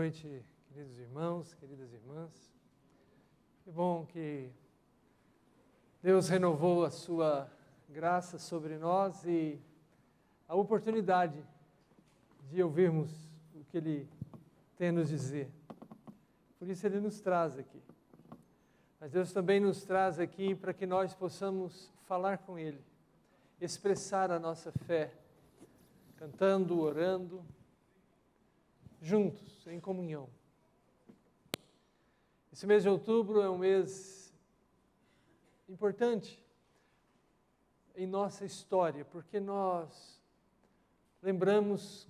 noite, queridos irmãos, queridas irmãs. Que bom que Deus renovou a sua graça sobre nós e a oportunidade de ouvirmos o que Ele tem a nos dizer. Por isso Ele nos traz aqui. Mas Deus também nos traz aqui para que nós possamos falar com Ele, expressar a nossa fé, cantando, orando, juntos, em comunhão. Esse mês de outubro é um mês importante em nossa história, porque nós lembramos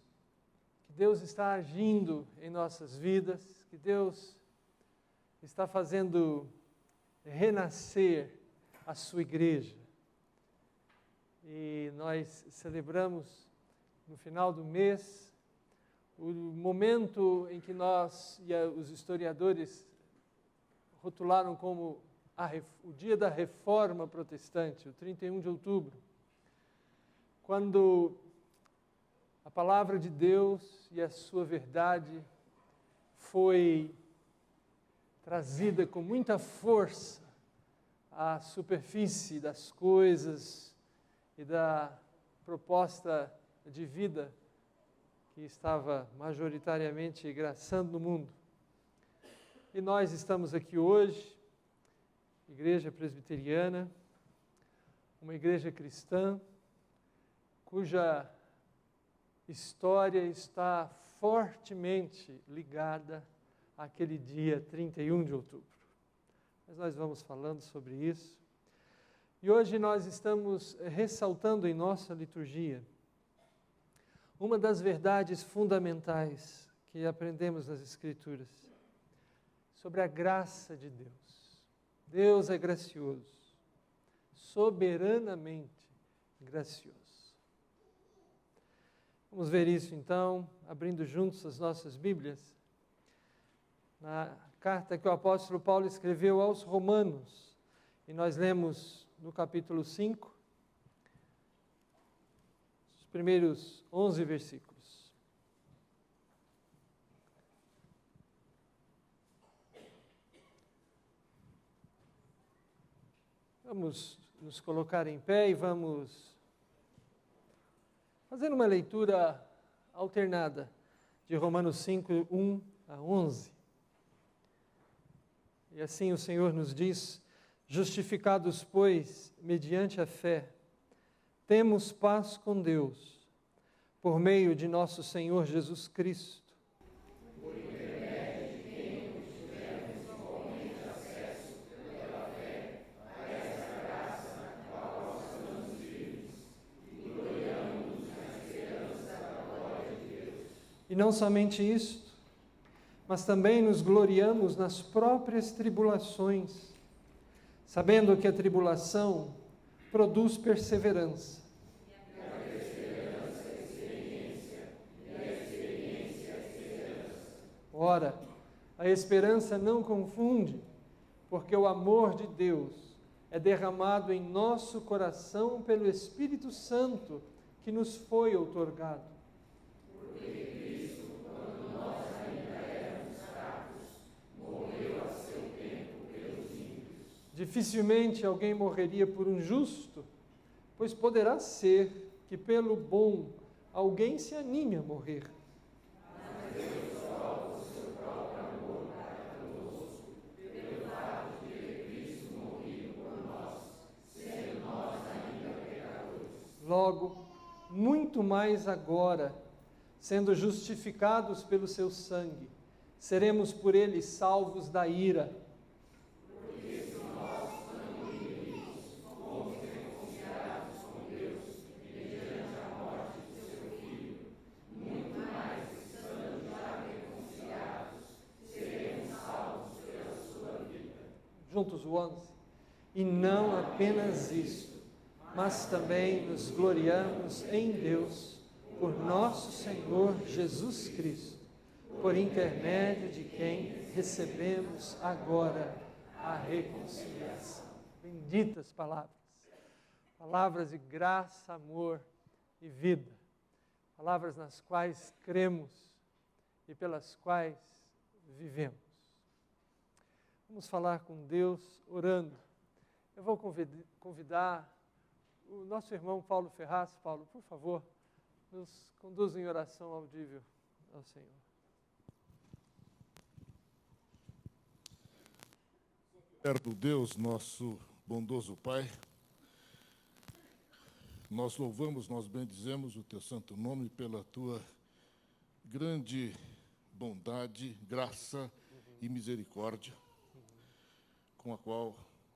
que Deus está agindo em nossas vidas, que Deus está fazendo renascer a sua igreja. E nós celebramos no final do mês o momento em que nós e os historiadores rotularam como o dia da Reforma Protestante, o 31 de outubro, quando a palavra de Deus e a sua verdade foi trazida com muita força à superfície das coisas e da proposta de vida que estava majoritariamente graçando no mundo. E nós estamos aqui hoje, Igreja Presbiteriana, uma igreja cristã, cuja história está fortemente ligada àquele dia 31 de outubro. Mas nós vamos falando sobre isso. E hoje nós estamos ressaltando em nossa liturgia uma das verdades fundamentais que aprendemos nas Escrituras, sobre a graça de Deus. Deus é gracioso, soberanamente gracioso. Vamos ver isso então, abrindo juntos as nossas Bíblias, na carta que o apóstolo Paulo escreveu aos Romanos, e nós lemos no capítulo 5, os primeiros 11 versículos. Vamos nos colocar em pé e vamos fazer uma leitura alternada de Romanos 5, 1 a 11. E assim o Senhor nos diz: justificados, pois, mediante a fé, temos paz com Deus, por meio de nosso Senhor Jesus Cristo. Por intermédio de quem tivemos igualmente acesso pela fé a essa graça na qual estamos firmes e gloriamos na esperança da glória de Deus. E não somente isto, mas também nos gloriamos nas próprias tribulações, sabendo que a tribulação produz perseverança. E a perseverança, experiência, e a experiência, esperança. Ora, a esperança não confunde, porque o amor de Deus é derramado em nosso coração pelo Espírito Santo que nos foi outorgado. Dificilmente alguém morreria por um justo, pois poderá ser que pelo bom alguém se anime a morrer. Mas Deus prova o seu próprio amor para conosco, pelo fato de ter Cristo morrido por nós, sendo nós ainda pecadores. Logo, muito mais agora, sendo justificados pelo seu sangue, seremos por ele salvos da ira. Juntos o 11, e não apenas isto, mas também nos gloriamos em Deus, por nosso Senhor Jesus Cristo, por intermédio de quem recebemos agora a reconciliação. Benditas palavras, palavras de graça, amor e vida, palavras nas quais cremos e pelas quais vivemos. Vamos falar com Deus orando. Eu vou convidar o nosso irmão Paulo Ferraz. Paulo, por favor, nos conduza em oração audível ao Senhor. Eterno Deus, nosso bondoso Pai, nós louvamos, nós bendizemos o Teu santo nome pela Tua grande bondade, graça e misericórdia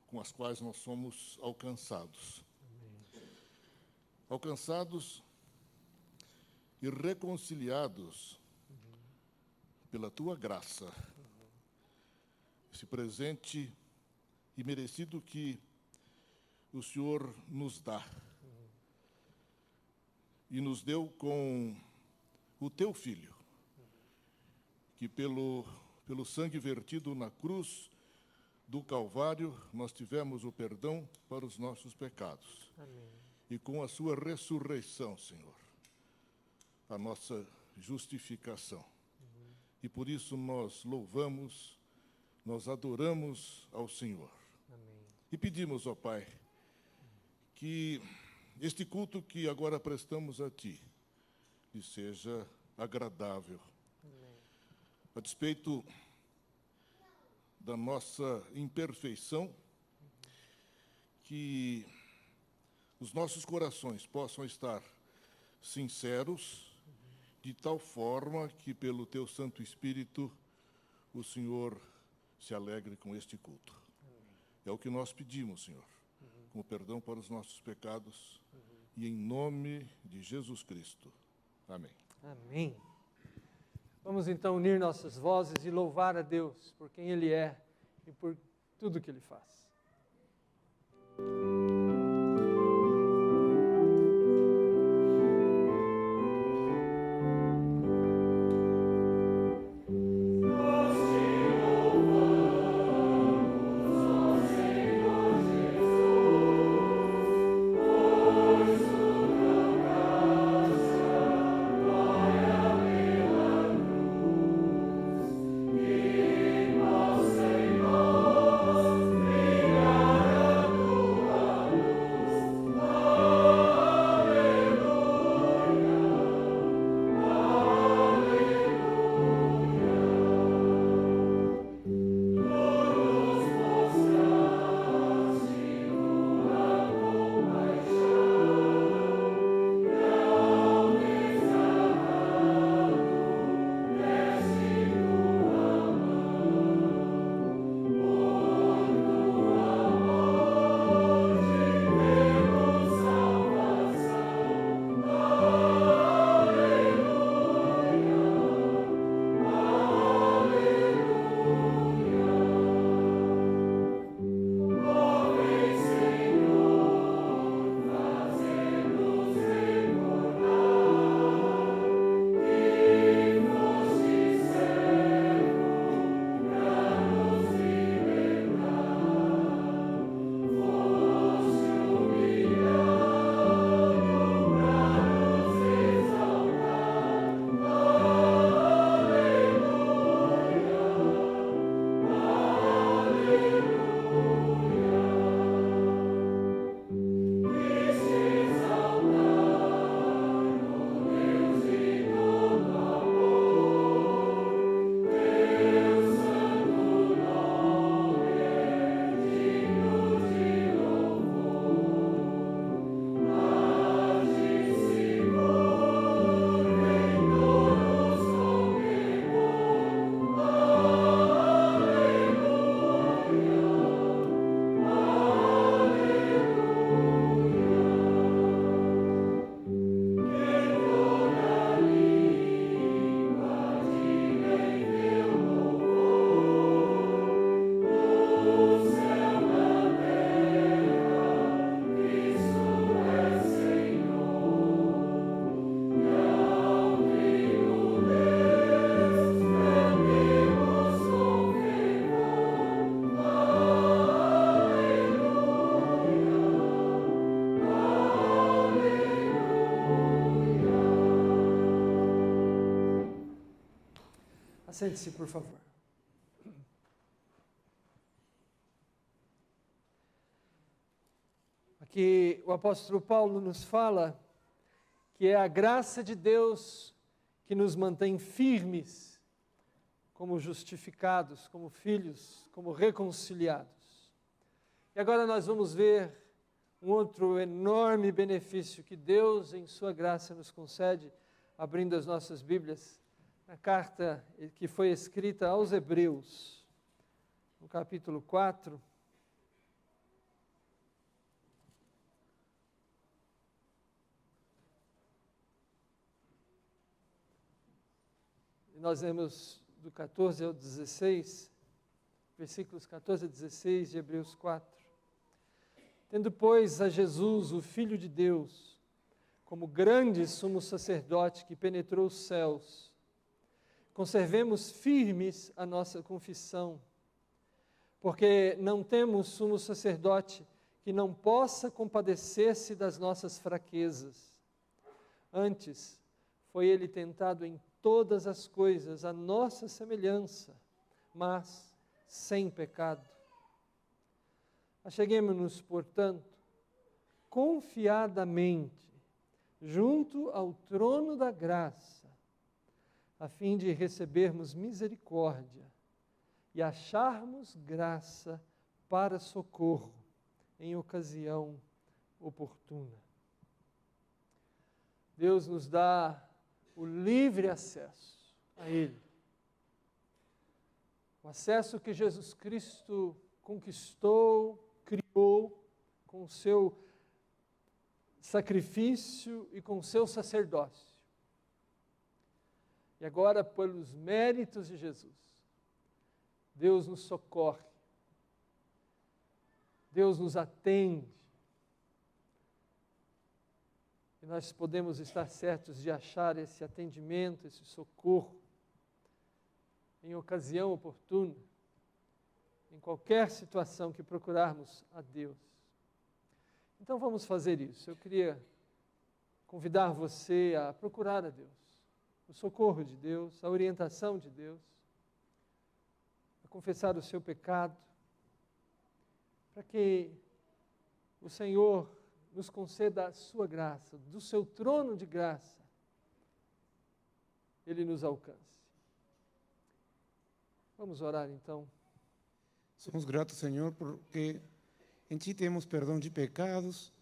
com as quais nós somos alcançados. Alcançados e reconciliados pela Tua graça, esse presente e merecido que o Senhor nos dá e nos deu com o Teu Filho, que pelo sangue vertido na cruz do Calvário, nós tivemos o perdão para os nossos pecados. Amém. E com a sua ressurreição, Senhor, a nossa justificação. E por isso nós louvamos, nós adoramos ao Senhor. Amém. E pedimos, ó Pai, que este culto que agora prestamos a Ti lhe seja agradável. Amém. A despeito da nossa imperfeição, que os nossos corações possam estar sinceros, de tal forma que, pelo Teu Santo Espírito, o Senhor se alegre com este culto. É o que nós pedimos, Senhor, com perdão para os nossos pecados, e em nome de Jesus Cristo. Amém. Amém. Vamos então unir nossas vozes e louvar a Deus por quem Ele é e por tudo que Ele faz. Sente-se, por favor. Porque o apóstolo Paulo nos fala que é a graça de Deus que nos mantém firmes, como justificados, como filhos, como reconciliados. E agora nós vamos ver um outro enorme benefício que Deus, em sua graça, nos concede, abrindo as nossas Bíblias, na carta que foi escrita aos Hebreus, no capítulo 4. Nós lemos do 14 ao 16, versículos 14 a 16 de Hebreus 4. Tendo, pois, a Jesus, o Filho de Deus, como grande sumo sacerdote que penetrou os céus, conservemos firmes a nossa confissão, porque não temos sumo sacerdote que não possa compadecer-se das nossas fraquezas. Antes, foi ele tentado em todas as coisas a nossa semelhança, mas sem pecado. Acheguemo-nos, portanto, confiadamente junto ao trono da graça, a fim de recebermos misericórdia e acharmos graça para socorro em ocasião oportuna. Deus nos dá o livre acesso a Ele. O acesso que Jesus Cristo conquistou, criou com o seu sacrifício e com o seu sacerdócio. E agora, pelos méritos de Jesus, Deus nos socorre, Deus nos atende, e nós podemos estar certos de achar esse atendimento, esse socorro, em ocasião oportuna, em qualquer situação que procurarmos a Deus. Então vamos fazer isso. Eu queria convidar você a procurar a Deus, o socorro de Deus, a orientação de Deus, a confessar o seu pecado, para que o Senhor nos conceda a sua graça, do seu trono de graça, Ele nos alcance. Vamos orar então. Somos gratos, Senhor, porque em Ti temos perdão de pecados,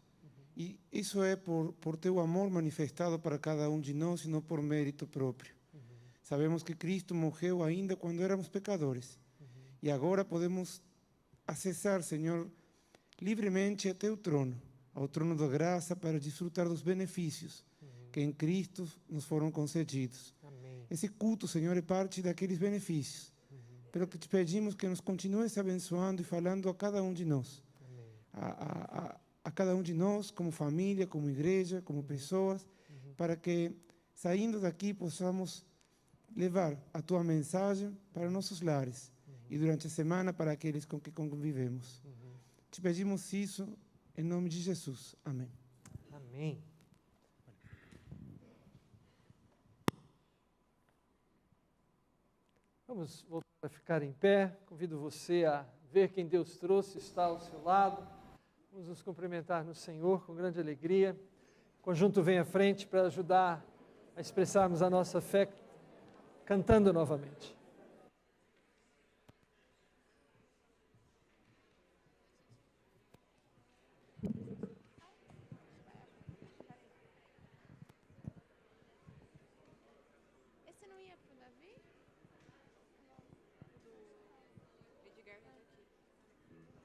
e isso é por Teu amor manifestado para cada um de nós, e não por mérito próprio. Sabemos que Cristo morreu ainda quando éramos pecadores, e agora podemos acessar, Senhor, livremente a Teu trono, ao trono da graça, para desfrutar dos benefícios que em Cristo nos foram concedidos. Amém. Esse culto, Senhor, é parte daqueles benefícios, pelo que te pedimos que nos continues abençoando e falando a cada um de nós, a cada um de nós, como família, como igreja, como pessoas, para que, saindo daqui, possamos levar a Tua mensagem para nossos lares e durante a semana para aqueles com que convivemos. Te pedimos isso em nome de Jesus. Amém. Amém. Vamos voltar a ficar em pé. Convido você a ver quem Deus trouxe, está ao seu lado. Vamos nos cumprimentar no Senhor com grande alegria. O conjunto vem à frente para ajudar a expressarmos a nossa fé, cantando novamente. Esse não ia pro Davi? Do Edgar tá aqui. Nem eu.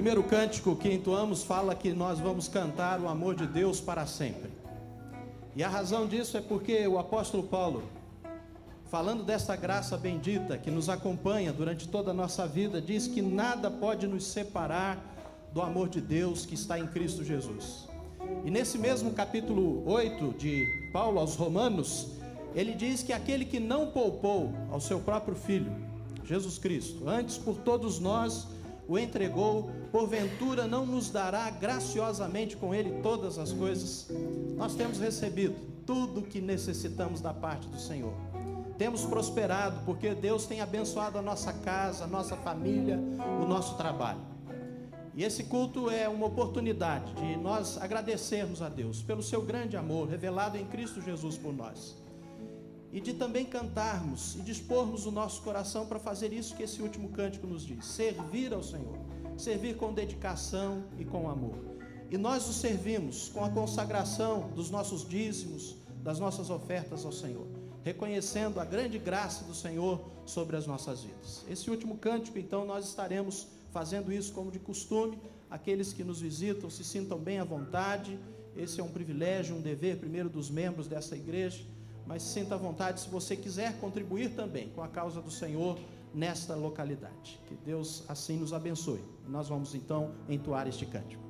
primeiro cântico que entoamos fala que nós vamos cantar o amor de Deus para sempre. E a razão disso é porque o apóstolo Paulo, falando dessa graça bendita que nos acompanha durante toda a nossa vida, diz que nada pode nos separar do amor de Deus que está em Cristo Jesus. E nesse mesmo capítulo 8 de Paulo aos Romanos, ele diz que aquele que não poupou ao seu próprio Filho, Jesus Cristo, antes por todos nós o entregou, porventura não nos dará graciosamente com ele todas as coisas? Nós temos recebido tudo o que necessitamos da parte do Senhor. Temos prosperado porque Deus tem abençoado a nossa casa, a nossa família, o nosso trabalho. E esse culto é uma oportunidade de nós agradecermos a Deus pelo seu grande amor revelado em Cristo Jesus por nós. E de também cantarmos e dispormos o nosso coração para fazer isso que esse último cântico nos diz: servir ao Senhor, servir com dedicação e com amor. E nós o servimos com a consagração dos nossos dízimos, das nossas ofertas ao Senhor, reconhecendo a grande graça do Senhor sobre as nossas vidas. Esse último cântico, então, nós estaremos fazendo isso como de costume. Aqueles que nos visitam se sintam bem à vontade. Esse é um privilégio, um dever, primeiro dos membros dessa igreja, mas sinta à vontade se você quiser contribuir também com a causa do Senhor nesta localidade. Que Deus assim nos abençoe. Nós vamos então entoar este cântico.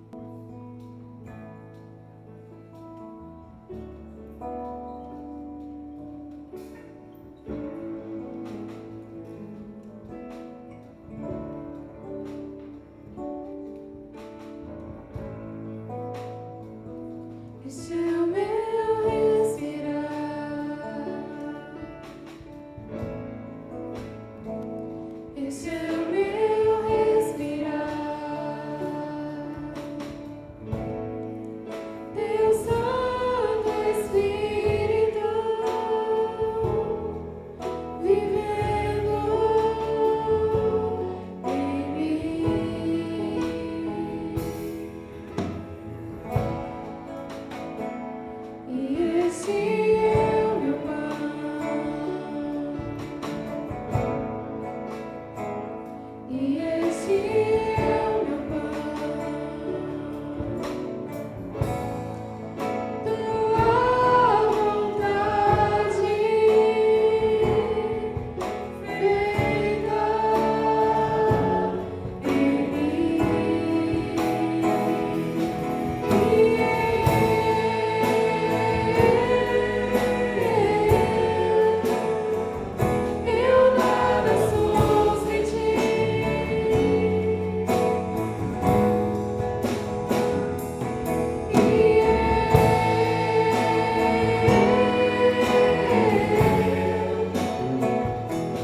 Esse é o meu respirar. Esse é o meu respirar. Teu Santo Espírito vivendo em mim. E esse é o meu pão. E esse é o meu pão. Tua vontade feita em mim. Eu nada sou sem ti.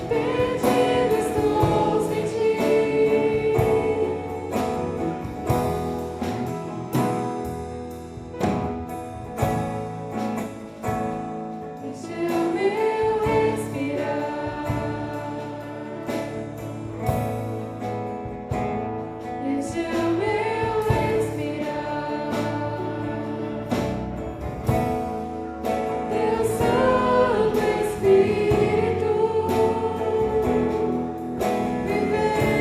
Perdido estou sem ti. Esse é o meu respirar. Esse é o meu respirar. Teu Santo Espírito vivendo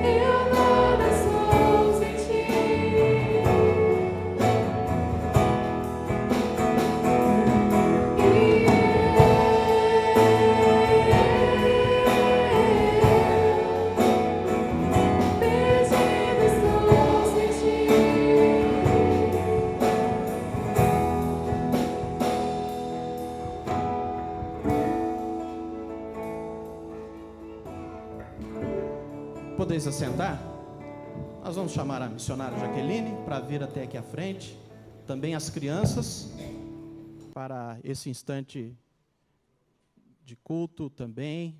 eu nada sou sem ti. Perdido estou sem ti. Podeis assentar? Nós vamos chamar a missionária Jaqueline para vir até aqui à frente. Também as crianças, para esse instante de culto também,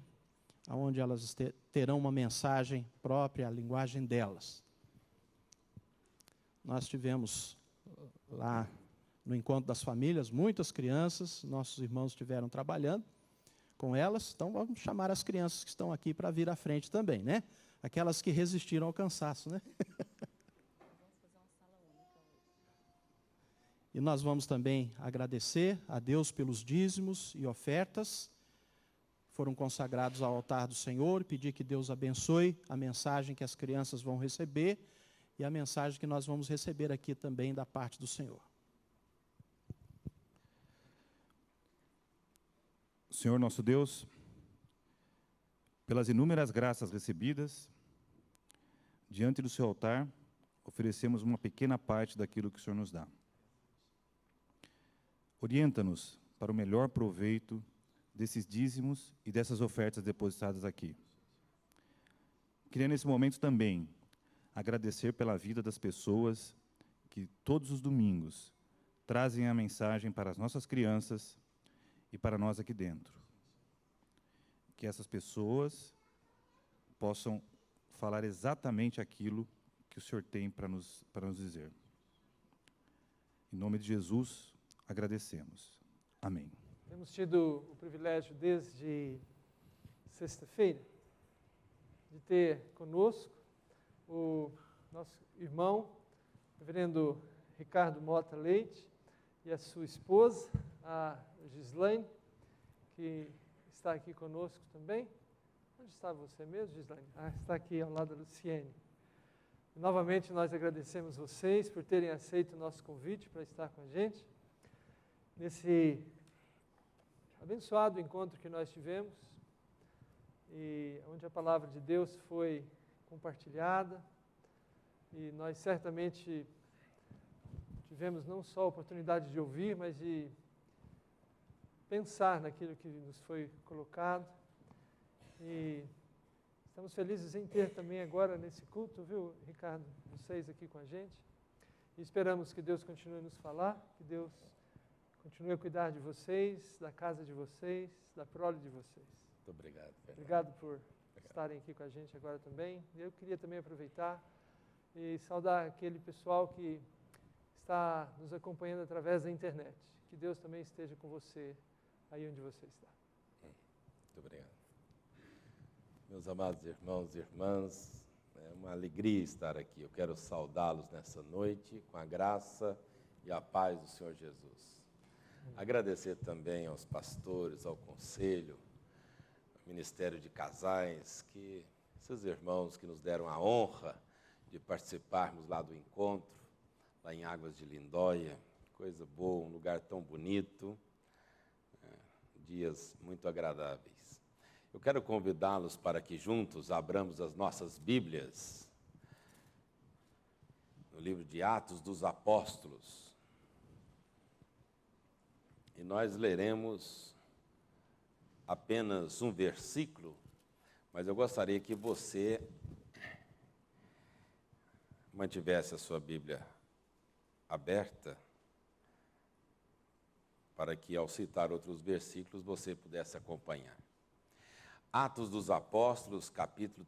onde elas terão uma mensagem própria, a linguagem delas. Nós tivemos lá no encontro das famílias muitas crianças, nossos irmãos estiveram trabalhando com elas, então vamos chamar as crianças que estão aqui para vir à frente também, né? Aquelas que resistiram ao cansaço, né? E nós vamos também agradecer a Deus pelos dízimos e ofertas que foram consagrados ao altar do Senhor, e pedir que Deus abençoe a mensagem que as crianças vão receber e a mensagem que nós vamos receber aqui também da parte do Senhor. Senhor nosso Deus, pelas inúmeras graças recebidas, diante do seu altar, oferecemos uma pequena parte daquilo que o Senhor nos dá. Orienta-nos para o melhor proveito desses dízimos e dessas ofertas depositadas aqui. Queria nesse momento também agradecer pela vida das pessoas que todos os domingos trazem a mensagem para as nossas crianças e para nós aqui dentro. Que essas pessoas possam falar exatamente aquilo que o Senhor tem para nos dizer. Em nome de Jesus, agradecemos. Amém. Temos tido o privilégio desde sexta-feira de ter conosco o nosso irmão, reverendo Ricardo Mota Leite, e a sua esposa, a Gislaine, que está aqui conosco também. Onde está você mesmo, Gislaine? Está aqui ao lado da Luciene. Novamente, nós agradecemos vocês por terem aceito o nosso convite para estar com a gente nesse abençoado encontro que nós tivemos, e onde a palavra de Deus foi compartilhada, e nós certamente tivemos não só a oportunidade de ouvir, mas de pensar naquilo que nos foi colocado. E estamos felizes em ter também agora nesse culto, viu, Ricardo, vocês aqui com a gente. E esperamos que Deus continue a nos falar, que Deus continue a cuidar de vocês, da casa de vocês, da prole de vocês. Muito obrigado. Obrigado por estarem aqui com a gente agora também. Eu queria também aproveitar e saudar aquele pessoal que está nos acompanhando através da internet. Que Deus também esteja com você aí onde você está. Muito obrigado. Meus amados irmãos e irmãs, é uma alegria estar aqui. Eu quero saudá-los nessa noite com a graça e a paz do Senhor Jesus. Agradecer também aos pastores, ao conselho, ao Ministério de Casais, que esses irmãos que nos deram a honra de participarmos lá do encontro, lá em Águas de Lindóia. Coisa boa, um lugar tão bonito, dias muito agradáveis. Eu quero convidá-los para que juntos abramos as nossas Bíblias no livro de Atos dos Apóstolos. E nós leremos apenas um versículo, mas eu gostaria que você mantivesse a sua Bíblia aberta, para que, ao citar outros versículos, você pudesse acompanhar. Atos dos Apóstolos, capítulo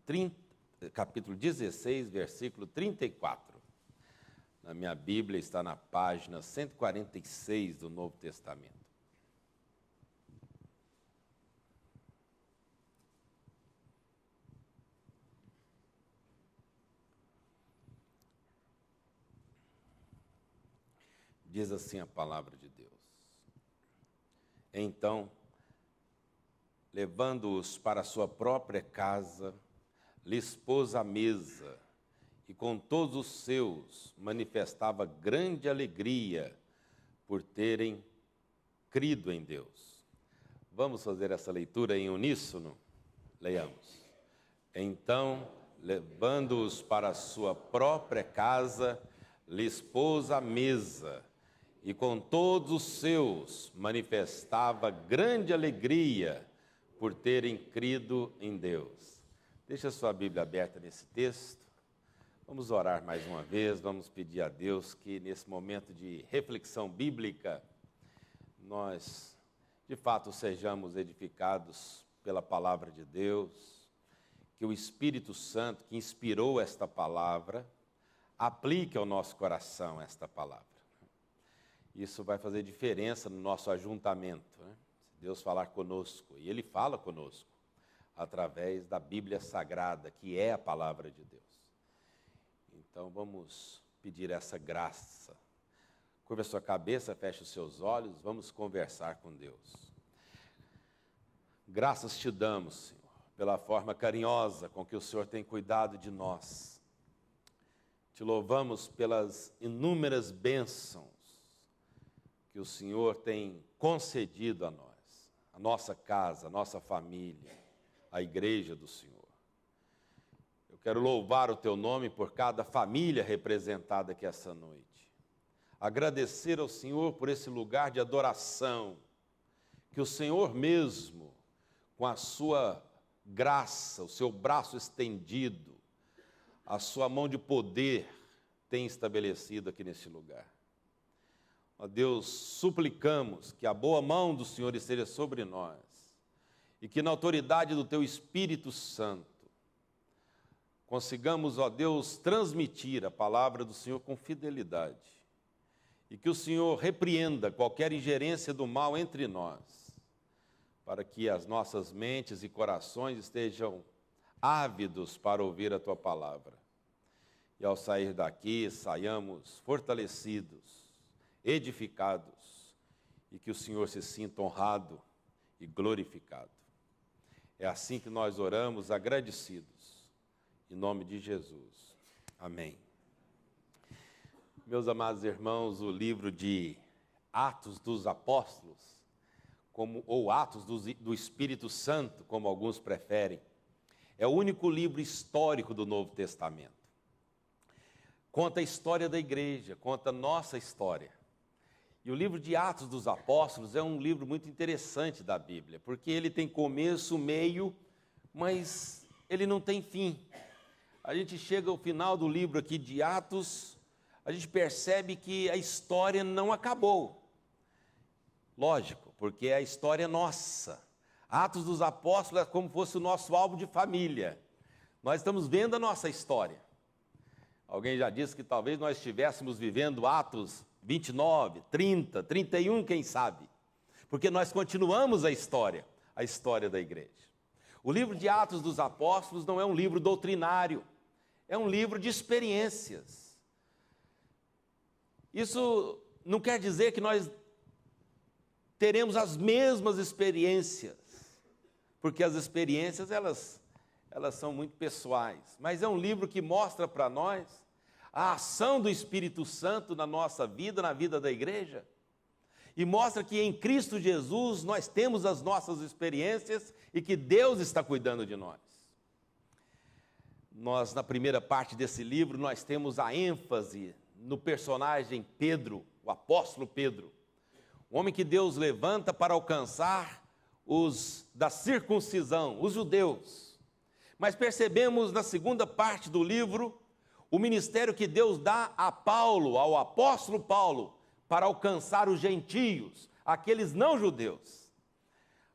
16, versículo 34. Na minha Bíblia está na página 146 do Novo Testamento. Diz assim a palavra de Deus. Então, levando-os para sua própria casa, lhes pôs à mesa, e com todos os seus manifestava grande alegria por terem crido em Deus. Vamos fazer essa leitura em uníssono? Leiamos. Então, levando-os para sua própria casa, lhes pôs à mesa, e com todos os seus manifestava grande alegria por terem crido em Deus. Deixa a sua Bíblia aberta nesse texto. Vamos orar mais uma vez, vamos pedir a Deus que nesse momento de reflexão bíblica, nós de fato sejamos edificados pela palavra de Deus, que o Espírito Santo que inspirou esta palavra, aplique ao nosso coração esta palavra. Isso vai fazer diferença no nosso ajuntamento, né? Se Deus falar conosco, e Ele fala conosco, através da Bíblia Sagrada, que é a palavra de Deus. Então vamos pedir essa graça, Curva a sua cabeça, feche os seus olhos, vamos conversar com Deus. Graças te damos, Senhor, pela forma carinhosa com que o Senhor tem cuidado de nós. Te louvamos pelas inúmeras bênçãos que o Senhor tem concedido a nós, a nossa casa, a nossa família, a igreja do Senhor. Eu quero louvar o teu nome por cada família representada aqui essa noite. Agradecer ao Senhor por esse lugar de adoração, que o Senhor mesmo, com a sua graça, o seu braço estendido, a sua mão de poder, tem estabelecido aqui nesse lugar. Ó Deus, suplicamos que a boa mão do Senhor esteja sobre nós e que na autoridade do teu Espírito Santo consigamos, ó Deus, transmitir a palavra do Senhor com fidelidade. E que o Senhor repreenda qualquer ingerência do mal entre nós, para que as nossas mentes e corações estejam ávidos para ouvir a tua palavra. E ao sair daqui, saiamos fortalecidos, edificados, e que o Senhor se sinta honrado e glorificado. É assim que nós oramos, agradecidos, em nome de Jesus. Amém. Meus amados irmãos, o livro de Atos dos Apóstolos, ou Atos do Espírito Santo, como alguns preferem, é o único livro histórico do Novo Testamento. Conta a história da igreja, conta a nossa história. E o livro de Atos dos Apóstolos é um livro muito interessante da Bíblia, porque ele tem começo, meio, mas ele não tem fim. A gente chega ao final do livro aqui de Atos, a gente percebe que a história não acabou. Lógico, porque a história é nossa. Atos dos Apóstolos é como se fosse o nosso álbum de família. Nós estamos vendo a nossa história. Alguém já disse que talvez nós estivéssemos vivendo Atos 29, 30, 31, quem sabe. Porque nós continuamos a história da igreja. O livro de Atos dos Apóstolos não é um livro doutrinário, é um livro de experiências. Isso não quer dizer que nós teremos as mesmas experiências, porque as experiências, elas são muito pessoais, mas é um livro que mostra para nós a ação do Espírito Santo na nossa vida, na vida da igreja, e mostra que em Cristo Jesus nós temos as nossas experiências e que Deus está cuidando de nós. Nós, na primeira parte desse livro, nós temos a ênfase no personagem Pedro, o apóstolo Pedro, o homem que Deus levanta para alcançar os da circuncisão, os judeus. Mas percebemos na segunda parte do livro o ministério que Deus dá a Paulo, ao apóstolo Paulo, para alcançar os gentios, aqueles não judeus.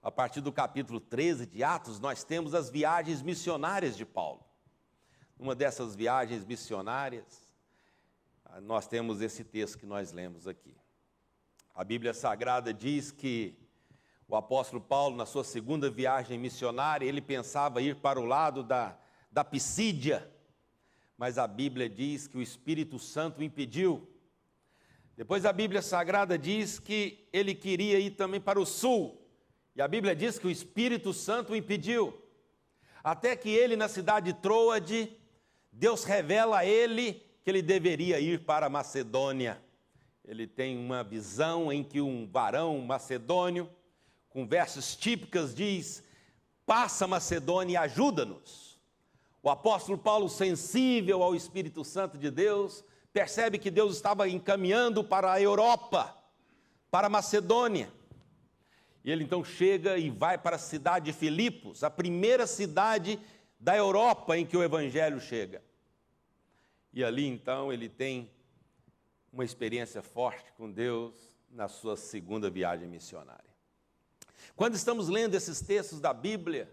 A partir do capítulo 13 de Atos, nós temos as viagens missionárias de Paulo. Uma dessas viagens missionárias, nós temos esse texto que nós lemos aqui. A Bíblia Sagrada diz que o apóstolo Paulo, na sua segunda viagem missionária, ele pensava ir para o lado da Pisídia, mas a Bíblia diz que o Espírito Santo o impediu. Depois a Bíblia Sagrada diz que ele queria ir também para o sul, e a Bíblia diz que o Espírito Santo o impediu. Até que ele, na cidade de Troade, Deus revela a ele que ele deveria ir para a Macedônia. Ele tem uma visão em que um varão macedônio, com versos típicas, diz: passa Macedônia e ajuda-nos. O apóstolo Paulo, sensível ao Espírito Santo de Deus, percebe que Deus estava encaminhando para a Europa, para a Macedônia. E ele então chega e vai para a cidade de Filipos, a primeira cidade da Europa em que o evangelho chega. E ali então ele tem uma experiência forte com Deus na sua segunda viagem missionária. Quando estamos lendo esses textos da Bíblia,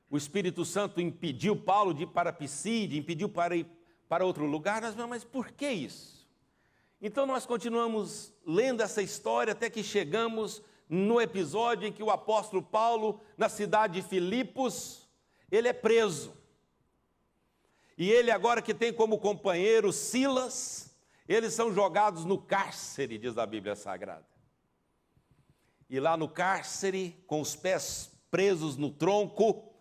o Espírito Santo impediu Paulo de ir para Pisídia, impediu para ir para outro lugar. Nós vamos, mas por que isso? Então nós continuamos lendo essa história até que chegamos no episódio em que o apóstolo Paulo, na cidade de Filipos, ele é preso. E ele agora que tem como companheiro Silas, Eles são jogados no cárcere, diz a Bíblia Sagrada. E lá no cárcere, com os pés presos no tronco,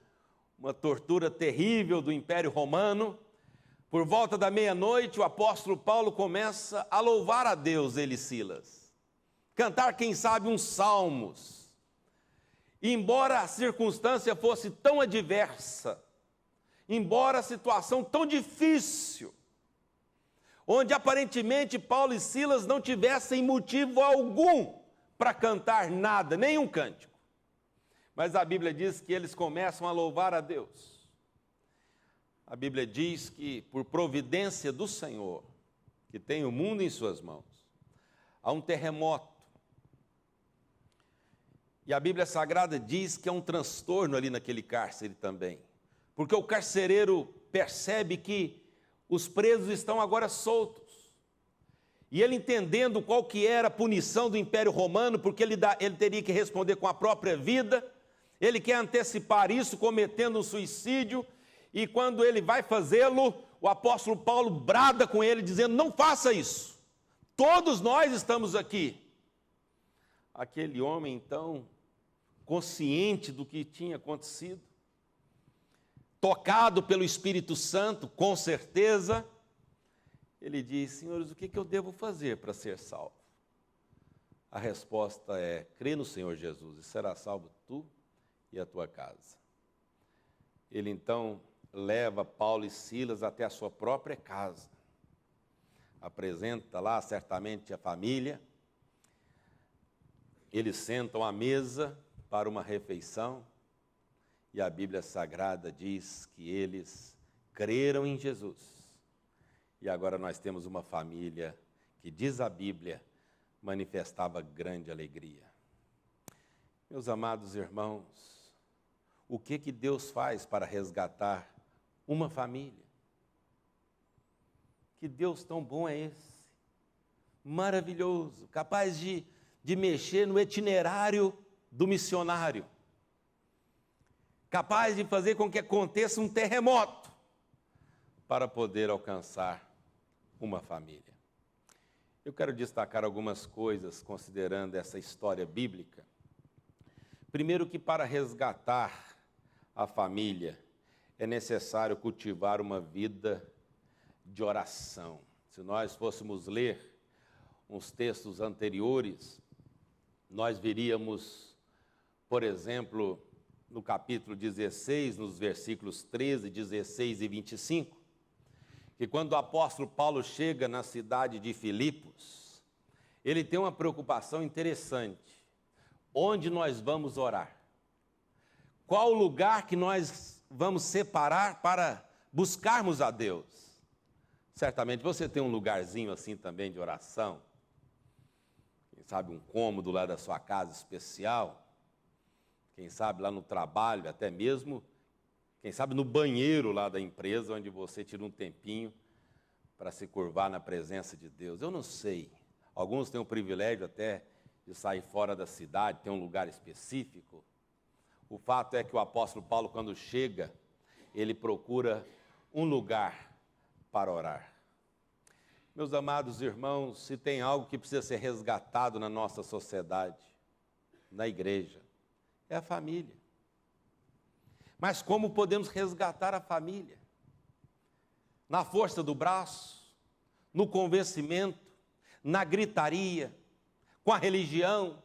uma tortura terrível do Império Romano, por volta da meia-noite, o apóstolo Paulo começa a louvar a Deus, ele e Silas. Cantar, quem sabe, uns salmos. E embora a circunstância fosse tão adversa, embora a situação tão difícil, onde aparentemente Paulo e Silas não tivessem motivo algum para cantar nada, nenhum cântico. Mas a Bíblia diz que eles começam a louvar a Deus. A Bíblia diz que, por providência do Senhor, que tem o mundo em suas mãos, há um terremoto. E a Bíblia Sagrada diz que há um transtorno ali naquele cárcere também. Porque o carcereiro percebe que os presos estão agora soltos. E ele, entendendo qual que era a punição do Império Romano, porque ele teria que responder com a própria vida, ele quer antecipar isso cometendo um suicídio, e quando ele vai fazê-lo, o apóstolo Paulo brada com ele, dizendo: não faça isso, todos nós estamos aqui. Aquele homem, então, consciente do que tinha acontecido, tocado pelo Espírito Santo, com certeza, ele diz: senhores, o que eu devo fazer para ser salvo? A resposta é: crê no Senhor Jesus e será salvo tu e a tua casa. Ele então leva Paulo e Silas até a sua própria casa, apresenta lá certamente a família, eles sentam à mesa para uma refeição, e a Bíblia Sagrada diz que eles creram em Jesus. E agora nós temos uma família que, diz a Bíblia, manifestava grande alegria. Meus amados irmãos, o que Deus faz para resgatar uma família? Que Deus tão bom é esse? Maravilhoso, capaz de mexer no itinerário do missionário, capaz de fazer com que aconteça um terremoto para poder alcançar uma família. Eu quero destacar algumas coisas considerando essa história bíblica. Primeiro, que para resgatar a família é necessário cultivar uma vida de oração. Se nós fôssemos ler uns textos anteriores, nós veríamos, por exemplo, no capítulo 16, nos versículos 13, 16 e 25, que quando o apóstolo Paulo chega na cidade de Filipos, ele tem uma preocupação interessante. Onde nós vamos orar? Qual o lugar que nós vamos separar para buscarmos a Deus? Certamente você tem um lugarzinho assim também de oração, quem sabe um cômodo lá da sua casa especial, quem sabe lá no trabalho, até mesmo, quem sabe no banheiro lá da empresa, onde você tira um tempinho para se curvar na presença de Deus. Eu não sei, alguns têm o privilégio até de sair fora da cidade, tem um lugar específico. O fato é que o apóstolo Paulo, quando chega, ele procura um lugar para orar. Meus amados irmãos, se tem algo que precisa ser resgatado na nossa sociedade, na igreja, é a família. Mas como podemos resgatar a família? Na força do braço, no convencimento, na gritaria, com a religião?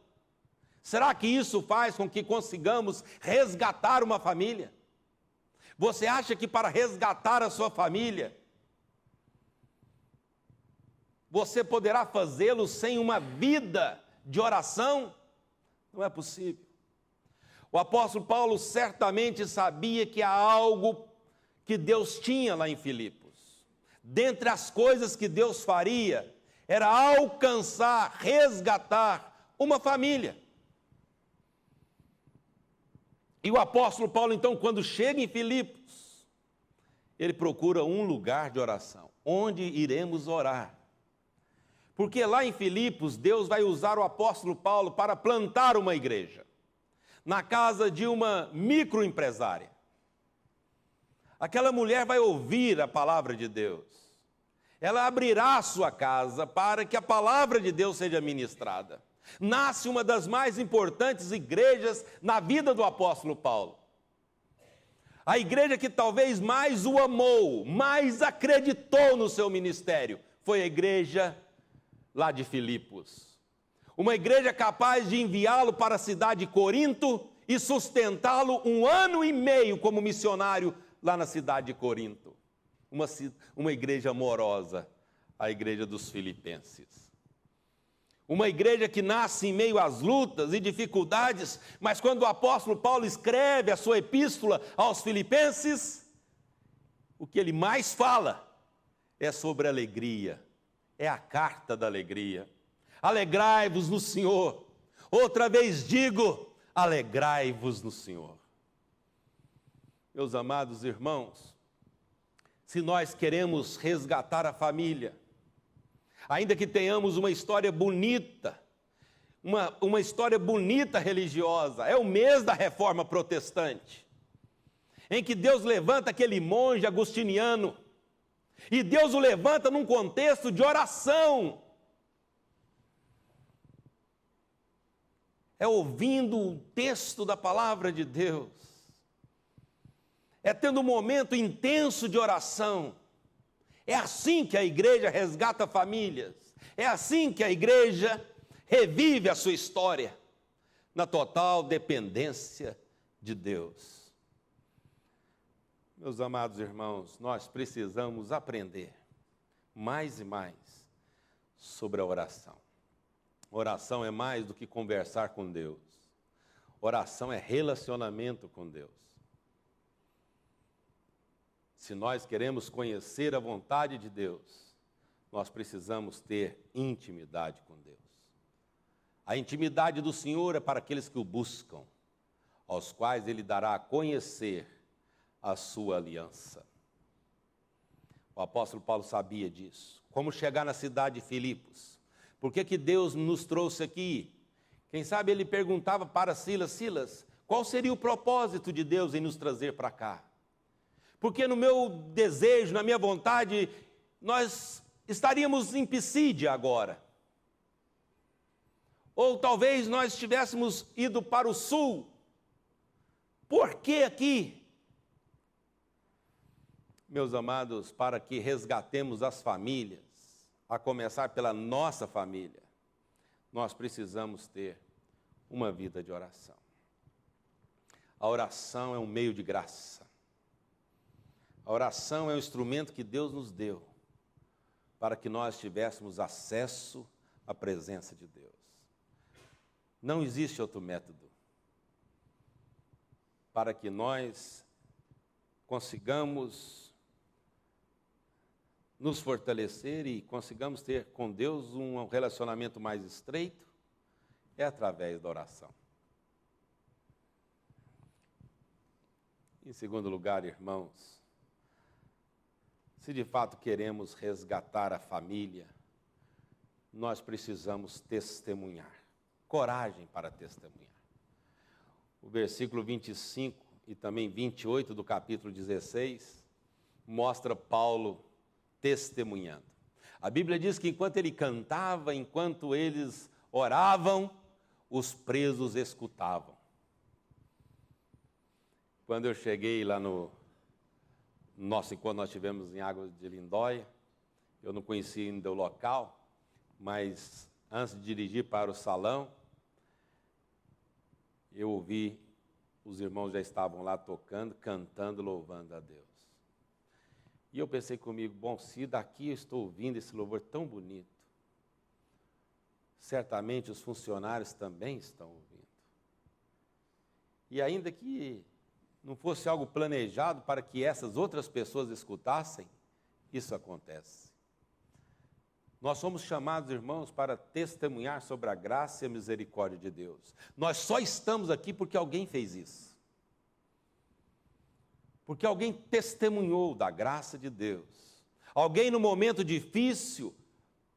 Será que isso faz com que consigamos resgatar uma família? Você acha que para resgatar a sua família, você poderá fazê-lo sem uma vida de oração? Não é possível. O apóstolo Paulo certamente sabia que há algo que Deus tinha lá em Filipos. Dentre as coisas que Deus faria, era alcançar, resgatar uma família. E o apóstolo Paulo, então, quando chega em Filipos, ele procura um lugar de oração. Onde iremos orar? Porque lá em Filipos, Deus vai usar o apóstolo Paulo para plantar uma igreja, na casa de uma microempresária. Aquela mulher vai ouvir a palavra de Deus. ela abrirá a sua casa para que a palavra de Deus seja ministrada. Nasce uma das mais importantes igrejas na vida do apóstolo Paulo. A igreja que talvez mais o amou, mais acreditou no seu ministério, foi a igreja lá de Filipos. Uma igreja capaz de enviá-lo para a cidade de Corinto e sustentá-lo 1 ano e meio como missionário lá na cidade de Corinto. Uma igreja amorosa, a igreja dos filipenses. Uma igreja que nasce em meio às lutas e dificuldades, mas quando o apóstolo Paulo escreve a sua epístola aos filipenses, o que ele mais fala é sobre alegria, é a carta da alegria. Alegrai-vos no Senhor. Outra vez digo, alegrai-vos no Senhor. Meus amados irmãos, se nós queremos resgatar a família, ainda que tenhamos uma história bonita, uma história bonita religiosa, é o mês da Reforma Protestante, em que Deus levanta aquele monge agustiniano, e Deus o levanta num contexto de oração. É ouvindo o texto da palavra de Deus, é tendo um momento intenso de oração. É assim que a igreja resgata famílias, é assim que a igreja revive a sua história, na total dependência de Deus. Meus amados irmãos, nós precisamos aprender mais e mais sobre a oração. Oração é mais do que conversar com Deus. Oração é relacionamento com Deus. Se nós queremos conhecer a vontade de Deus, nós precisamos ter intimidade com Deus. A intimidade do Senhor é para aqueles que o buscam, aos quais Ele dará a conhecer a sua aliança. O apóstolo Paulo sabia disso. Como chegar na cidade de Filipos? Por que Deus nos trouxe aqui? Quem sabe ele perguntava para Silas: Silas, qual seria o propósito de Deus em nos trazer para cá? Porque no meu desejo, na minha vontade, nós estaríamos em Pisídia agora. Ou talvez nós tivéssemos ido para o sul. Por que aqui? Meus amados, para que resgatemos as famílias, a começar pela nossa família, nós precisamos ter uma vida de oração. A oração é um meio de graça. A oração é um instrumento que Deus nos deu para que nós tivéssemos acesso à presença de Deus. Não existe outro método para que nós consigamos nos fortalecer e consigamos ter com Deus um relacionamento mais estreito, é através da oração. Em segundo lugar, irmãos, se de fato queremos resgatar a família, nós precisamos testemunhar, coragem para testemunhar. O versículo 25 e também 28 do capítulo 16 mostra Paulo testemunhando. A Bíblia diz que enquanto ele cantava, enquanto eles oravam, os presos escutavam. Quando eu cheguei lá no nosso encontro, nós tivemos em Águas de Lindóia, eu não conhecia ainda o local, mas antes de dirigir para o salão, eu ouvi, os irmãos já estavam lá tocando, cantando, louvando a Deus. E eu pensei comigo, bom, se daqui eu estou ouvindo esse louvor tão bonito, certamente os funcionários também estão ouvindo. E ainda que não fosse algo planejado para que essas outras pessoas escutassem, isso acontece. Nós somos chamados, irmãos, para testemunhar sobre a graça e a misericórdia de Deus. Nós só estamos aqui porque alguém fez isso. Porque alguém testemunhou da graça de Deus. Alguém, no momento difícil,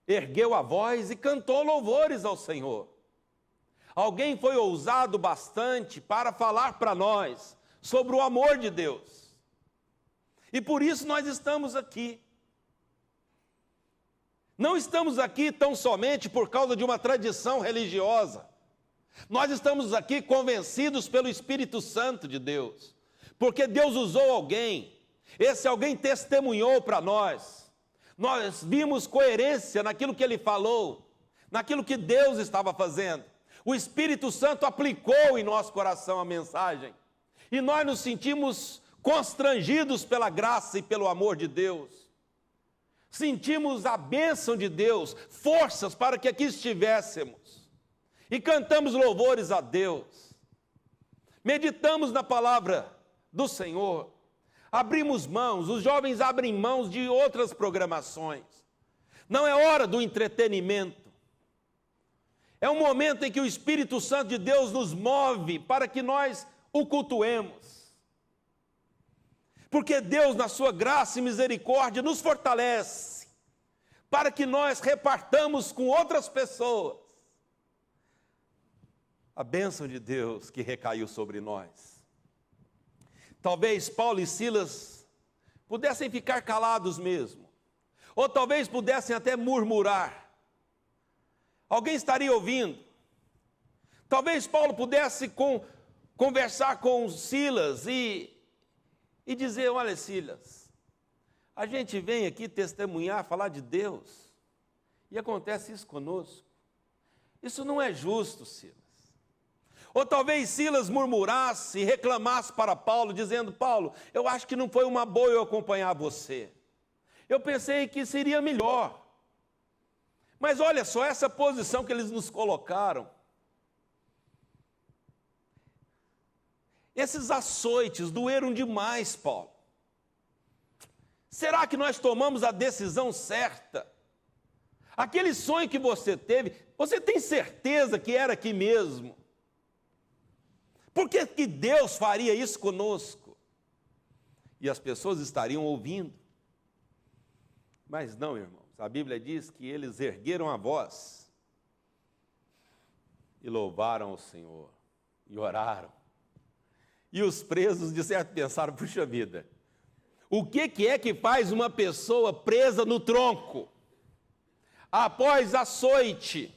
ergueu a voz e cantou louvores ao Senhor. Alguém foi ousado bastante para falar para nós sobre o amor de Deus. E por isso nós estamos aqui. Não estamos aqui tão somente por causa de uma tradição religiosa. Nós estamos aqui convencidos pelo Espírito Santo de Deus, porque Deus usou alguém, esse alguém testemunhou para nós. Nós vimos coerência naquilo que ele falou, naquilo que Deus estava fazendo. O Espírito Santo aplicou em nosso coração a mensagem, e nós nos sentimos constrangidos pela graça e pelo amor de Deus. Sentimos a bênção de Deus, forças para que aqui estivéssemos. E cantamos louvores a Deus. Meditamos na palavra do Senhor. Abrimos mãos, os jovens abrem mãos de outras programações. Não é hora do entretenimento. É um momento em que o Espírito Santo de Deus nos move para que nós o cultuemos. Porque Deus, na sua graça e misericórdia, nos fortalece para que nós repartamos com outras pessoas a bênção de Deus que recaiu sobre nós. Talvez Paulo e Silas pudessem ficar calados mesmo, ou talvez pudessem até murmurar. Alguém estaria ouvindo. Talvez Paulo pudesse conversar com Silas e dizer: olha, Silas, a gente vem aqui testemunhar, falar de Deus, e acontece isso conosco. Isso não é justo, Silas. Ou talvez Silas murmurasse e reclamasse para Paulo, dizendo: Paulo, eu acho que não foi uma boa eu acompanhar você. Eu pensei que seria melhor. Mas olha só, essa posição que eles nos colocaram, esses açoites doeram demais, Paulo. Será que nós tomamos a decisão certa? Aquele sonho que você teve, você tem certeza que era aqui mesmo? Por que Deus faria isso conosco? E as pessoas estariam ouvindo. Mas não, irmãos, a Bíblia diz que eles ergueram a voz e louvaram o Senhor, e oraram. E os presos, de certo, pensaram: puxa vida, o que é que faz uma pessoa presa no tronco, após açoite?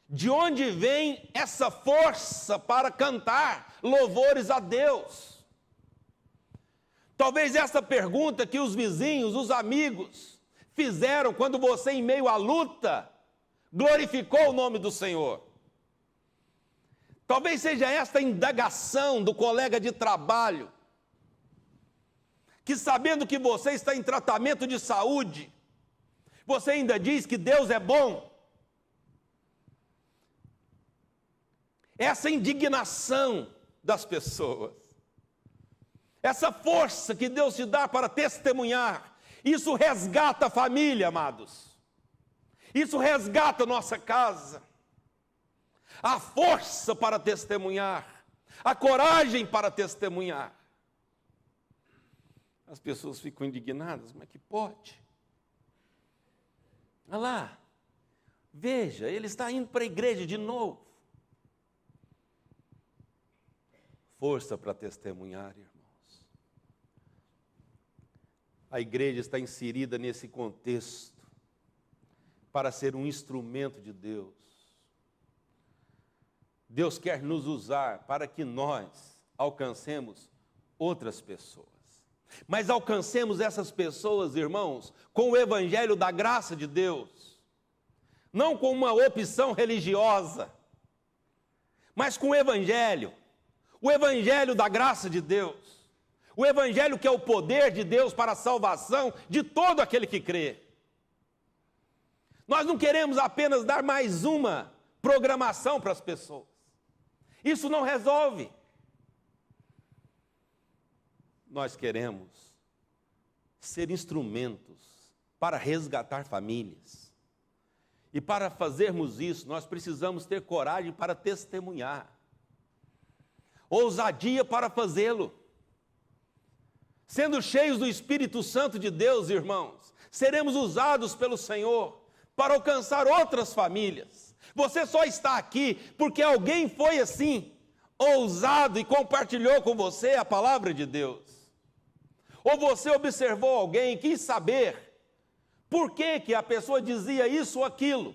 De onde vem essa força para cantar louvores a Deus? Talvez essa pergunta que os vizinhos, os amigos, fizeram quando você, em meio à luta, glorificou o nome do Senhor. Talvez seja esta indagação do colega de trabalho, que sabendo que você está em tratamento de saúde, você ainda diz que Deus é bom. Essa indignação das pessoas, essa força que Deus te dá para testemunhar, isso resgata a família, amados. Isso resgata a nossa casa. A força para testemunhar, a coragem para testemunhar. As pessoas ficam indignadas: como é que pode? Olha lá, veja, ele está indo para a igreja de novo. Força para testemunhar, irmãos. A igreja está inserida nesse contexto para ser um instrumento de Deus. Deus quer nos usar para que nós alcancemos outras pessoas. Mas alcancemos essas pessoas, irmãos, com o evangelho da graça de Deus. Não com uma opção religiosa, mas com o evangelho da graça de Deus. O evangelho que é o poder de Deus para a salvação de todo aquele que crê. Nós não queremos apenas dar mais uma programação para as pessoas. Isso não resolve. Nós queremos ser instrumentos para resgatar famílias. E para fazermos isso, nós precisamos ter coragem para testemunhar. Ousadia para fazê-lo. Sendo cheios do Espírito Santo de Deus, irmãos, seremos usados pelo Senhor para alcançar outras famílias. Você só está aqui porque alguém foi assim, ousado, e compartilhou com você a palavra de Deus. Ou você observou alguém e quis saber Por que que a pessoa dizia isso ou aquilo?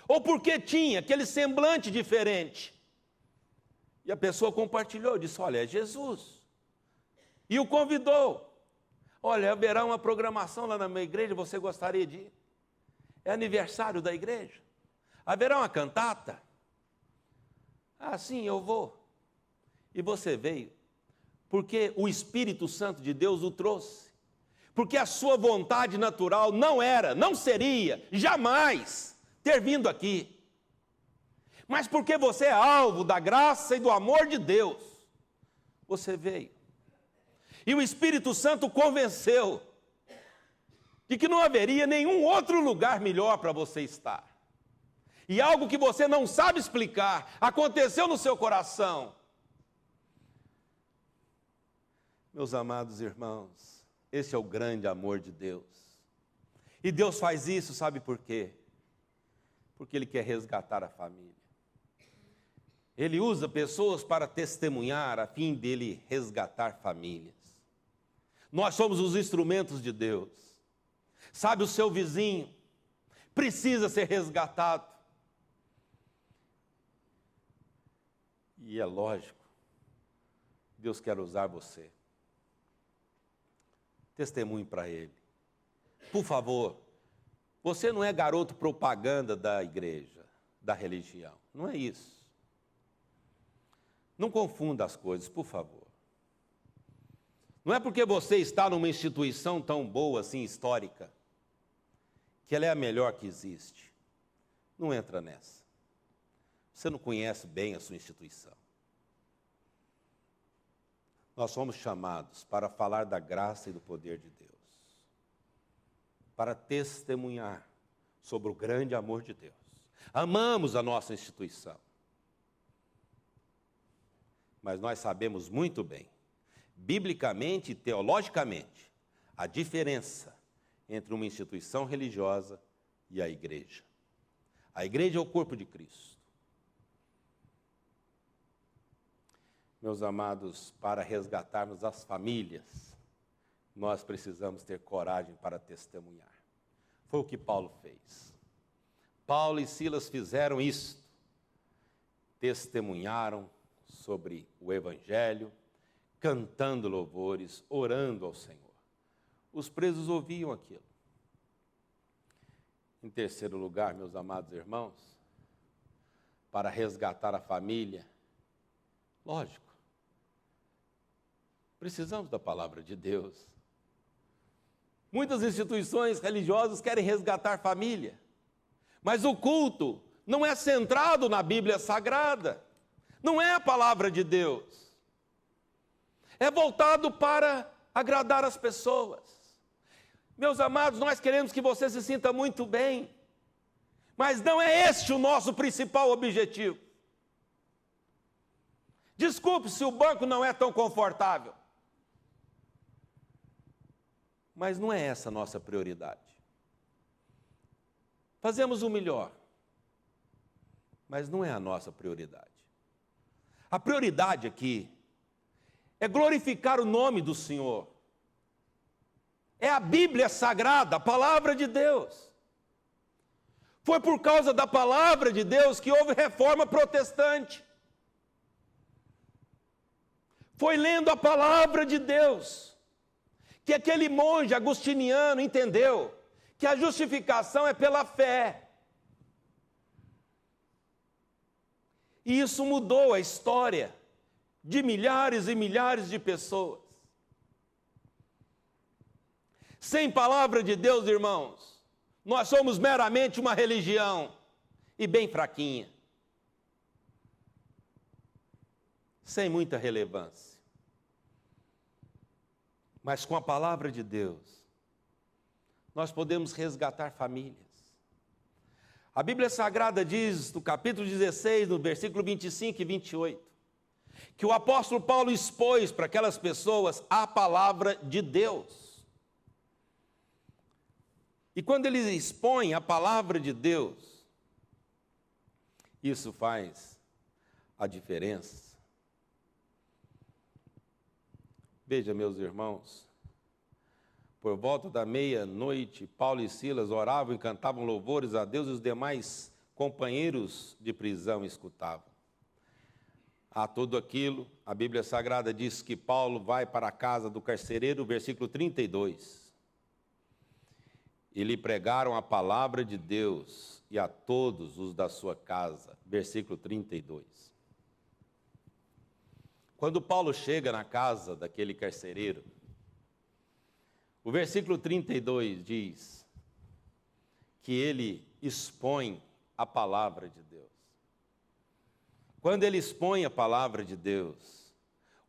Ou porque tinha aquele semblante diferente? E a pessoa compartilhou, disse, olha, é Jesus. E o convidou. Olha, haverá uma programação lá na minha igreja, você gostaria de ir? É aniversário da igreja. Haverá uma cantata? Ah, sim, eu vou. E você veio, porque o Espírito Santo de Deus o trouxe. Porque a sua vontade natural não era, não seria, jamais ter vindo aqui. Mas porque você é alvo da graça e do amor de Deus, você veio. E o Espírito Santo convenceu de que não haveria nenhum outro lugar melhor para você estar. E algo que você não sabe explicar aconteceu no seu coração. Meus amados irmãos, esse é o grande amor de Deus. E Deus faz isso, sabe por quê? Porque Ele quer resgatar a família. Ele usa pessoas para testemunhar a fim dele resgatar famílias. Nós somos os instrumentos de Deus. Sabe, o seu vizinho precisa ser resgatado. E é lógico, Deus quer usar você. Testemunhe para Ele. Por favor, você não é garoto propaganda da igreja, da religião. Não é isso. Não confunda as coisas, por favor. Não é porque você está numa instituição tão boa assim, histórica, que ela é a melhor que existe. Não entra nessa. Você não conhece bem a sua instituição. Nós somos chamados para falar da graça e do poder de Deus. Para testemunhar sobre o grande amor de Deus. Amamos a nossa instituição. Mas nós sabemos muito bem, biblicamente e teologicamente, a diferença entre uma instituição religiosa e a igreja. A igreja é o corpo de Cristo. Meus amados, para resgatarmos as famílias, nós precisamos ter coragem para testemunhar. Foi o que Paulo fez. Paulo e Silas fizeram isso. Testemunharam sobre o Evangelho, cantando louvores, orando ao Senhor. Os presos ouviam aquilo. Em terceiro lugar, meus amados irmãos, para resgatar a família, lógico, precisamos da palavra de Deus. Muitas instituições religiosas querem resgatar família, mas o culto não é centrado na Bíblia Sagrada. Não é a palavra de Deus. É voltado para agradar as pessoas. Meus amados, nós queremos que você se sinta muito bem, mas não é este o nosso principal objetivo. Desculpe se o banco não é tão confortável, mas não é essa a nossa prioridade. Fazemos o melhor, mas não é a nossa prioridade. A prioridade aqui é glorificar o nome do Senhor. É a Bíblia Sagrada, a palavra de Deus. Foi por causa da palavra de Deus que houve reforma protestante. Foi lendo a palavra de Deus que aquele monge agostiniano entendeu que a justificação é pela fé. E isso mudou a história de milhares e milhares de pessoas. Sem palavra de Deus, irmãos, nós somos meramente uma religião e bem fraquinha. Sem muita relevância. Mas com a palavra de Deus, nós podemos resgatar famílias. A Bíblia Sagrada diz, no capítulo 16, no versículo 25 e 28, que o apóstolo Paulo expôs para aquelas pessoas a palavra de Deus. E quando ele expõe a palavra de Deus, isso faz a diferença. Veja, meus irmãos, Por volta da meia-noite, Paulo e Silas oravam e cantavam louvores a Deus, e os demais companheiros de prisão escutavam. A tudo aquilo, a Bíblia Sagrada diz que Paulo vai para a casa do carcereiro, versículo 32. E lhe pregaram a palavra de Deus e a todos os da sua casa, versículo 32. Quando Paulo chega na casa daquele carcereiro, o versículo 32 diz que ele expõe a palavra de Deus. Quando ele expõe a palavra de Deus,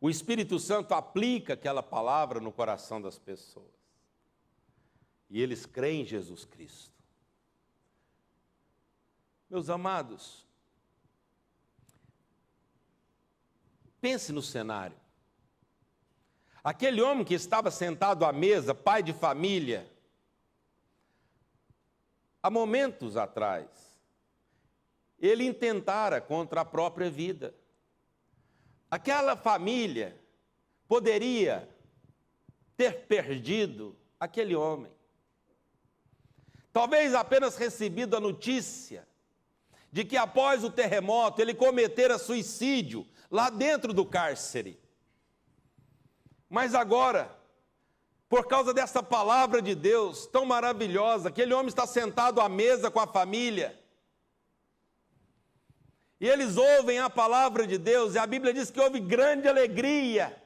o Espírito Santo aplica aquela palavra no coração das pessoas. E eles creem em Jesus Cristo. Meus amados, pense no cenário. Aquele homem que estava sentado à mesa, pai de família, há momentos atrás, ele intentara contra a própria vida. Aquela família poderia ter perdido aquele homem. Talvez apenas recebido a notícia de que após o terremoto ele cometera suicídio lá dentro do cárcere. Mas agora, por causa dessa palavra de Deus tão maravilhosa, aquele homem está sentado à mesa com a família, e eles ouvem a palavra de Deus, e a Bíblia diz que houve grande alegria.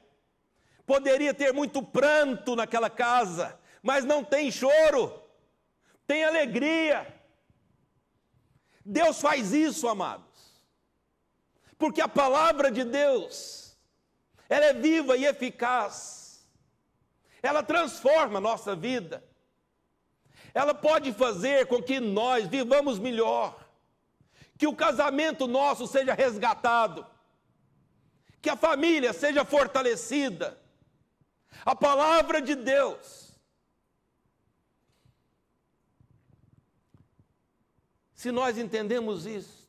Poderia ter muito pranto naquela casa, mas não tem choro, tem alegria. Deus faz isso, amados, porque a palavra de Deus, ela é viva e eficaz, ela transforma a nossa vida, ela pode fazer com que nós vivamos melhor, que o casamento nosso seja resgatado, que a família seja fortalecida. A palavra de Deus, se nós entendemos isso,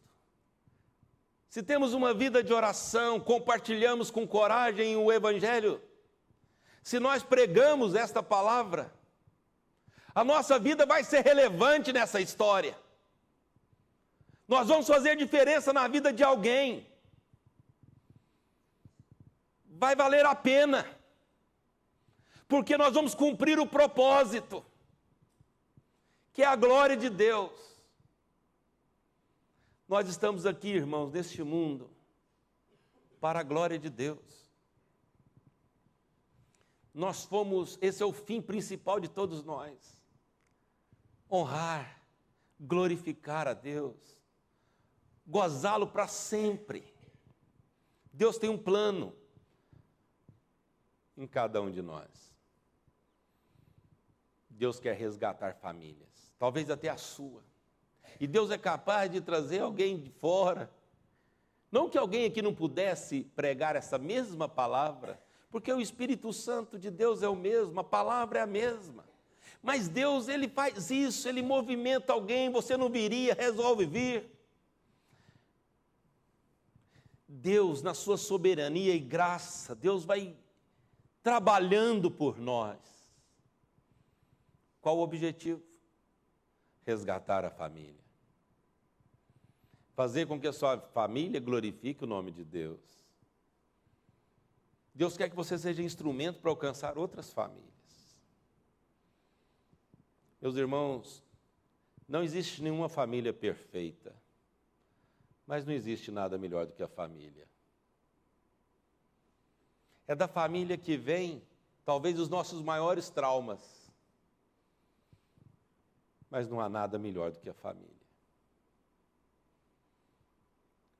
se temos uma vida de oração, compartilhamos com coragem o Evangelho, se nós pregamos esta palavra, a nossa vida vai ser relevante nessa história. Nós vamos fazer diferença na vida de alguém. Vai valer a pena, porque nós vamos cumprir o propósito, que é a glória de Deus. Nós estamos aqui, irmãos, neste mundo, para a glória de Deus. Nós fomos, esse é o fim principal de todos nós. Honrar, glorificar a Deus, gozá-lo para sempre. Deus tem um plano em cada um de nós. Deus quer resgatar famílias, talvez até a sua. E Deus é capaz de trazer alguém de fora. Não que alguém aqui não pudesse pregar essa mesma palavra, porque o Espírito Santo de Deus é o mesmo, a palavra é a mesma. Mas Deus, Ele faz isso, Ele movimenta alguém, você não viria, resolve vir. Deus, na sua soberania e graça, Deus vai trabalhando por nós. Qual o objetivo? Resgatar a família. Fazer com que a sua família glorifique o nome de Deus. Deus quer que você seja instrumento para alcançar outras famílias. Meus irmãos, não existe nenhuma família perfeita, mas não existe nada melhor do que a família. É da família que vem, talvez, os nossos maiores traumas, mas não há nada melhor do que a família.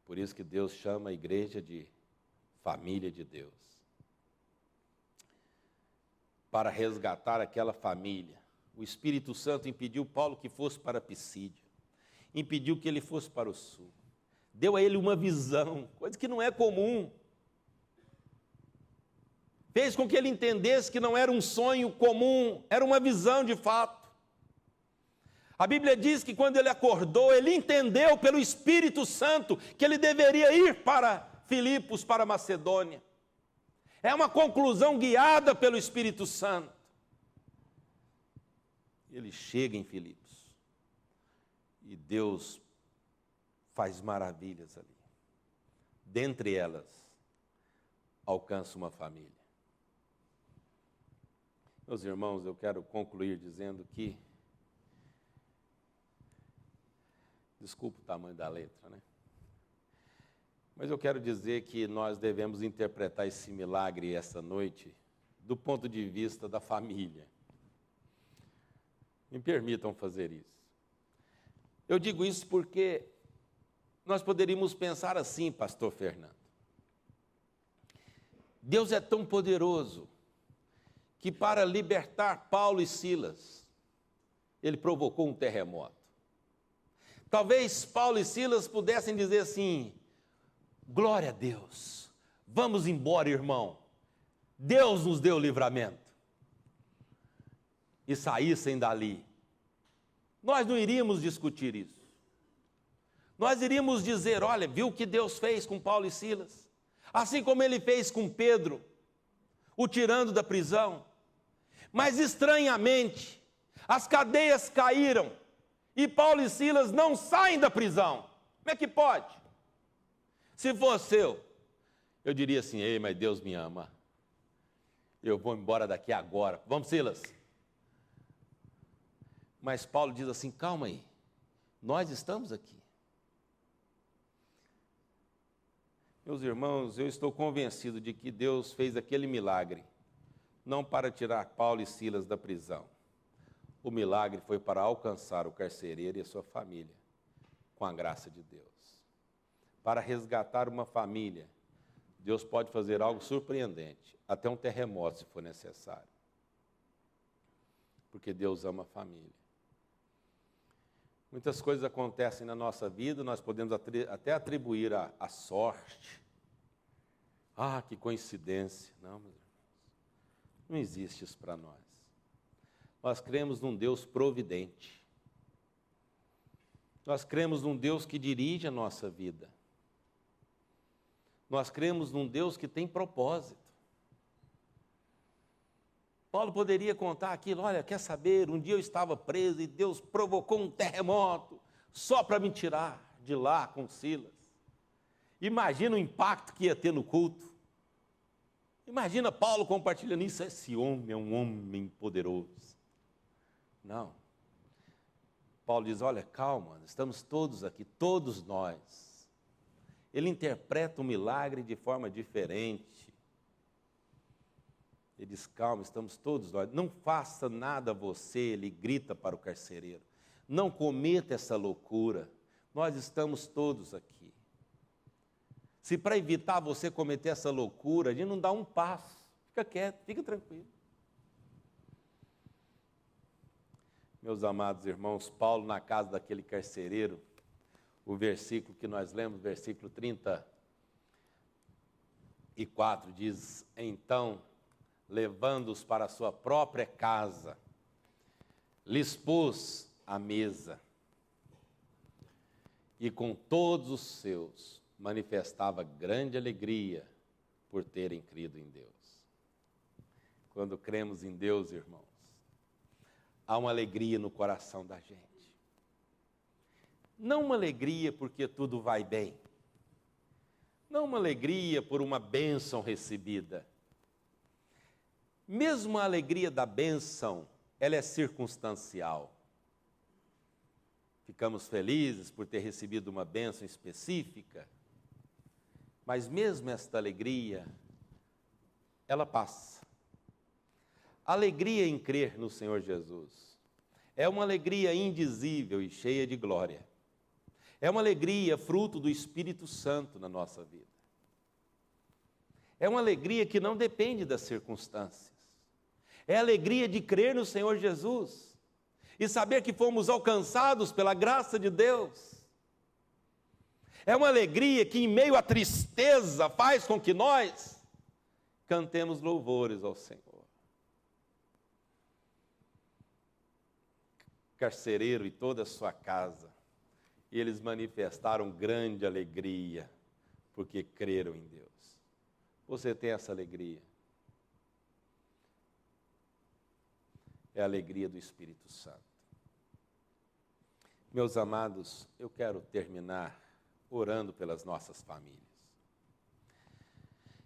Por isso que Deus chama a igreja de família de Deus. Para resgatar aquela família, o Espírito Santo impediu Paulo que fosse para Pisídia, impediu que ele fosse para o sul, deu a ele uma visão, coisa que não é comum, fez com que ele entendesse que não era um sonho comum, era uma visão de fato. A Bíblia diz que quando ele acordou, ele entendeu pelo Espírito Santo que ele deveria ir para Filipos, para Macedônia. É uma conclusão guiada pelo Espírito Santo. ele chega em Filipos. E Deus faz maravilhas ali. Dentre elas, alcança uma família. Meus irmãos, eu quero concluir dizendo que, desculpa o tamanho da letra, né? Mas eu quero dizer que nós devemos interpretar esse milagre essa noite do ponto de vista da família. Me permitam fazer isso. Eu digo isso porque nós poderíamos pensar assim, pastor Fernando. Deus é tão poderoso que para libertar Paulo e Silas, ele provocou um terremoto. Talvez Paulo e Silas pudessem dizer assim: glória a Deus, vamos embora, irmão. Deus nos deu livramento. E saíssem dali. Nós não iríamos discutir isso. Nós iríamos dizer: olha, viu o que Deus fez com Paulo e Silas? Assim como ele fez com Pedro, o tirando da prisão. Mas estranhamente, as cadeias caíram e Paulo e Silas não saem da prisão. Como é que pode? Se fosse eu diria assim: ei, mas Deus me ama. Eu vou embora daqui agora. Vamos, Silas. Mas Paulo diz assim: calma aí, nós estamos aqui. Meus irmãos, eu estou convencido de que Deus fez aquele milagre, não para tirar Paulo e Silas da prisão. O milagre foi para alcançar o carcereiro e a sua família, com a graça de Deus. Para resgatar uma família, Deus pode fazer algo surpreendente, até um terremoto se for necessário. Porque Deus ama a família. Muitas coisas acontecem na nossa vida, nós podemos até atribuir a sorte. Ah, que coincidência. Não, meus irmãos, não existe isso para nós. Nós cremos num Deus providente. Nós cremos num Deus que dirige a nossa vida. Nós cremos num Deus que tem propósito. Paulo poderia contar aquilo: olha, quer saber, um dia eu estava preso e Deus provocou um terremoto só para me tirar de lá com Silas. Imagina o impacto que ia ter no culto. Imagina Paulo compartilhando isso: esse homem é um homem poderoso. Não. Paulo diz: olha, calma, estamos todos aqui, todos nós. Ele interpreta o milagre de forma diferente. Ele diz: calma, estamos todos nós. Não faça nada a você, ele grita para o carcereiro. Não cometa essa loucura. Nós estamos todos aqui. Se para evitar você cometer essa loucura, a gente não dá um passo. Fica quieto, fica tranquilo. Meus amados irmãos, Paulo na casa daquele carcereiro, o versículo que nós lemos, versículo 34, diz: então, levando-os para a sua própria casa, lhes pôs a mesa, e com todos os seus manifestava grande alegria por terem crido em Deus. Quando cremos em Deus, irmãos, há uma alegria no coração da gente. Não uma alegria porque tudo vai bem. Não uma alegria por uma bênção recebida. Mesmo a alegria da bênção, ela é circunstancial. Ficamos felizes por ter recebido uma bênção específica, mas mesmo esta alegria, ela passa. A alegria em crer no Senhor Jesus é uma alegria indizível e cheia de glória. É uma alegria fruto do Espírito Santo na nossa vida. É uma alegria que não depende das circunstâncias. É a alegria de crer no Senhor Jesus e saber que fomos alcançados pela graça de Deus. É uma alegria que, em meio à tristeza, faz com que nós cantemos louvores ao Senhor. Carcereiro e toda a sua casa, eles manifestaram grande alegria, porque creram em Deus. Você tem essa alegria? é a alegria do Espírito Santo. Meus amados, eu quero terminar orando pelas nossas famílias.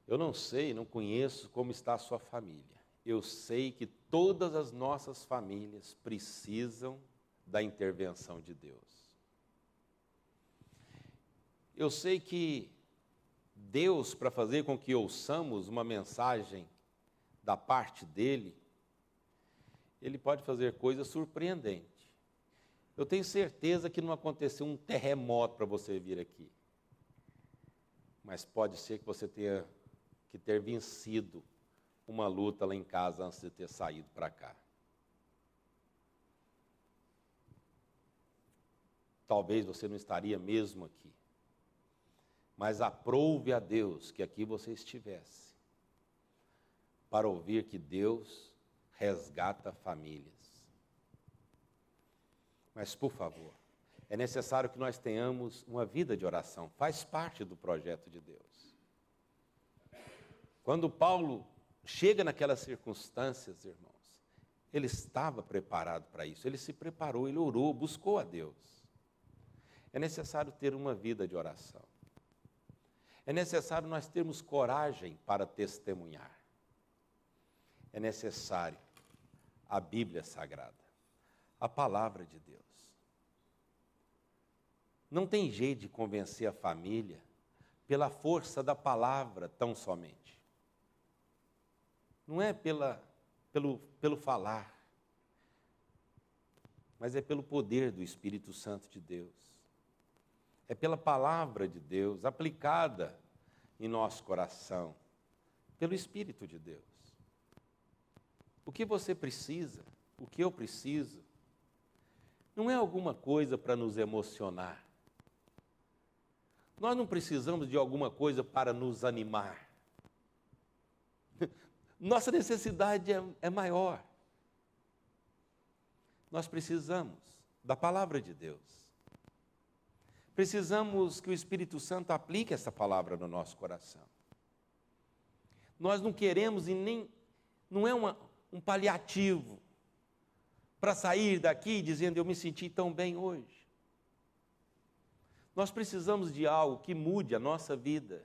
Eu não sei, não conheço como está a sua família. Eu sei que todas as nossas famílias precisam da intervenção de Deus. Eu sei que Deus, para fazer com que ouçamos uma mensagem da parte dEle, Ele pode fazer coisas surpreendentes. Eu tenho certeza que não aconteceu um terremoto para você vir aqui. Mas pode ser que você tenha que ter vencido uma luta lá em casa antes de ter saído para cá. Talvez você não estaria mesmo aqui. Mas aprove a Deus que aqui você estivesse, para ouvir que Deus resgata famílias. Mas, por favor, é necessário que nós tenhamos uma vida de oração, faz parte do projeto de Deus. Quando Paulo chega naquelas circunstâncias, irmãos, ele estava preparado para isso, ele se preparou, ele orou, buscou a Deus. É necessário ter uma vida de oração. É necessário nós termos coragem para testemunhar. É necessário a Bíblia Sagrada, a Palavra de Deus. Não tem jeito de convencer a família pela força da palavra tão somente. Não é pelo falar, mas é pelo poder do Espírito Santo de Deus. É pela palavra de Deus aplicada em nosso coração, pelo Espírito de Deus. O que você precisa, o que eu preciso, não é alguma coisa para nos emocionar. Nós não precisamos de alguma coisa para nos animar. Nossa necessidade é maior. Nós precisamos da palavra de Deus. Precisamos que o Espírito Santo aplique essa palavra no nosso coração. Nós não queremos e nem... Não é um paliativo para sair daqui dizendo eu me senti tão bem hoje. Nós precisamos de algo que mude a nossa vida.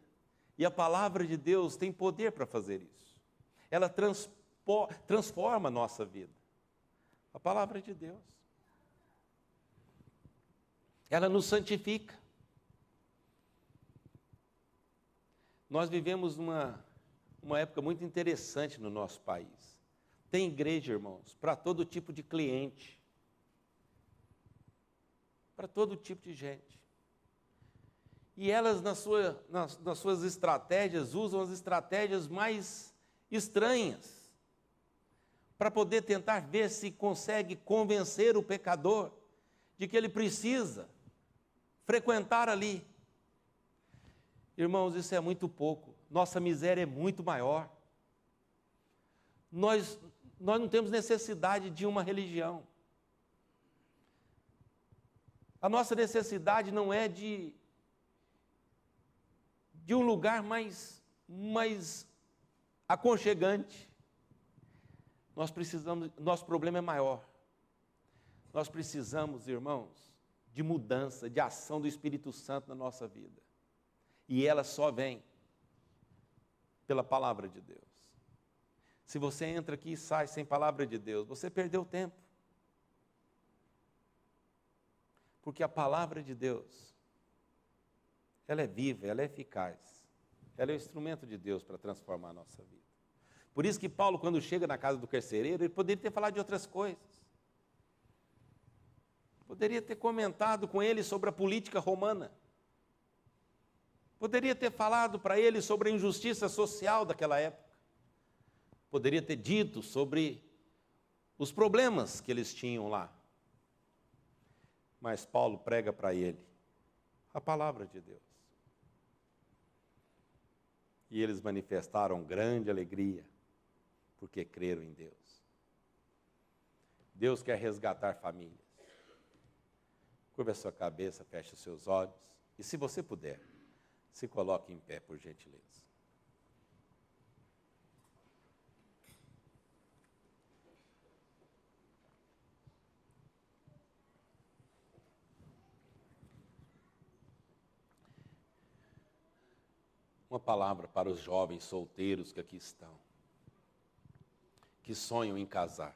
E a palavra de Deus tem poder para fazer isso. Ela transforma a nossa vida. A palavra de Deus. Ela nos santifica. Nós vivemos uma época muito interessante no nosso país. Tem igreja, irmãos, para todo tipo de cliente. Para todo tipo de gente. E elas, nas suas estratégias, usam as estratégias mais estranhas para poder tentar ver se consegue convencer o pecador de que ele precisa frequentar ali. Irmãos, isso é muito pouco. Nossa miséria é muito maior. Nós não temos necessidade de uma religião. A nossa necessidade não é de um lugar mais aconchegante. Nós precisamos, nosso problema é maior. Nós precisamos, irmãos, de mudança, de ação do Espírito Santo na nossa vida. E ela só vem pela palavra de Deus. Se você entra aqui e sai sem palavra de Deus, você perdeu tempo. Porque a palavra de Deus, ela é viva, ela é eficaz. Ela é o instrumento de Deus para transformar a nossa vida. Por isso que Paulo, quando chega na casa do carcereiro, ele poderia ter falado de outras coisas. Poderia ter comentado com ele sobre a política romana. Poderia ter falado para ele sobre a injustiça social daquela época. Poderia ter dito sobre os problemas que eles tinham lá. Mas Paulo prega para ele a palavra de Deus. E eles manifestaram grande alegria, porque creram em Deus. Deus quer resgatar famílias. Curva a sua cabeça, feche os seus olhos. E se você puder, se coloque em pé, por gentileza. uma palavra para os jovens solteiros que aqui estão, que sonham em casar.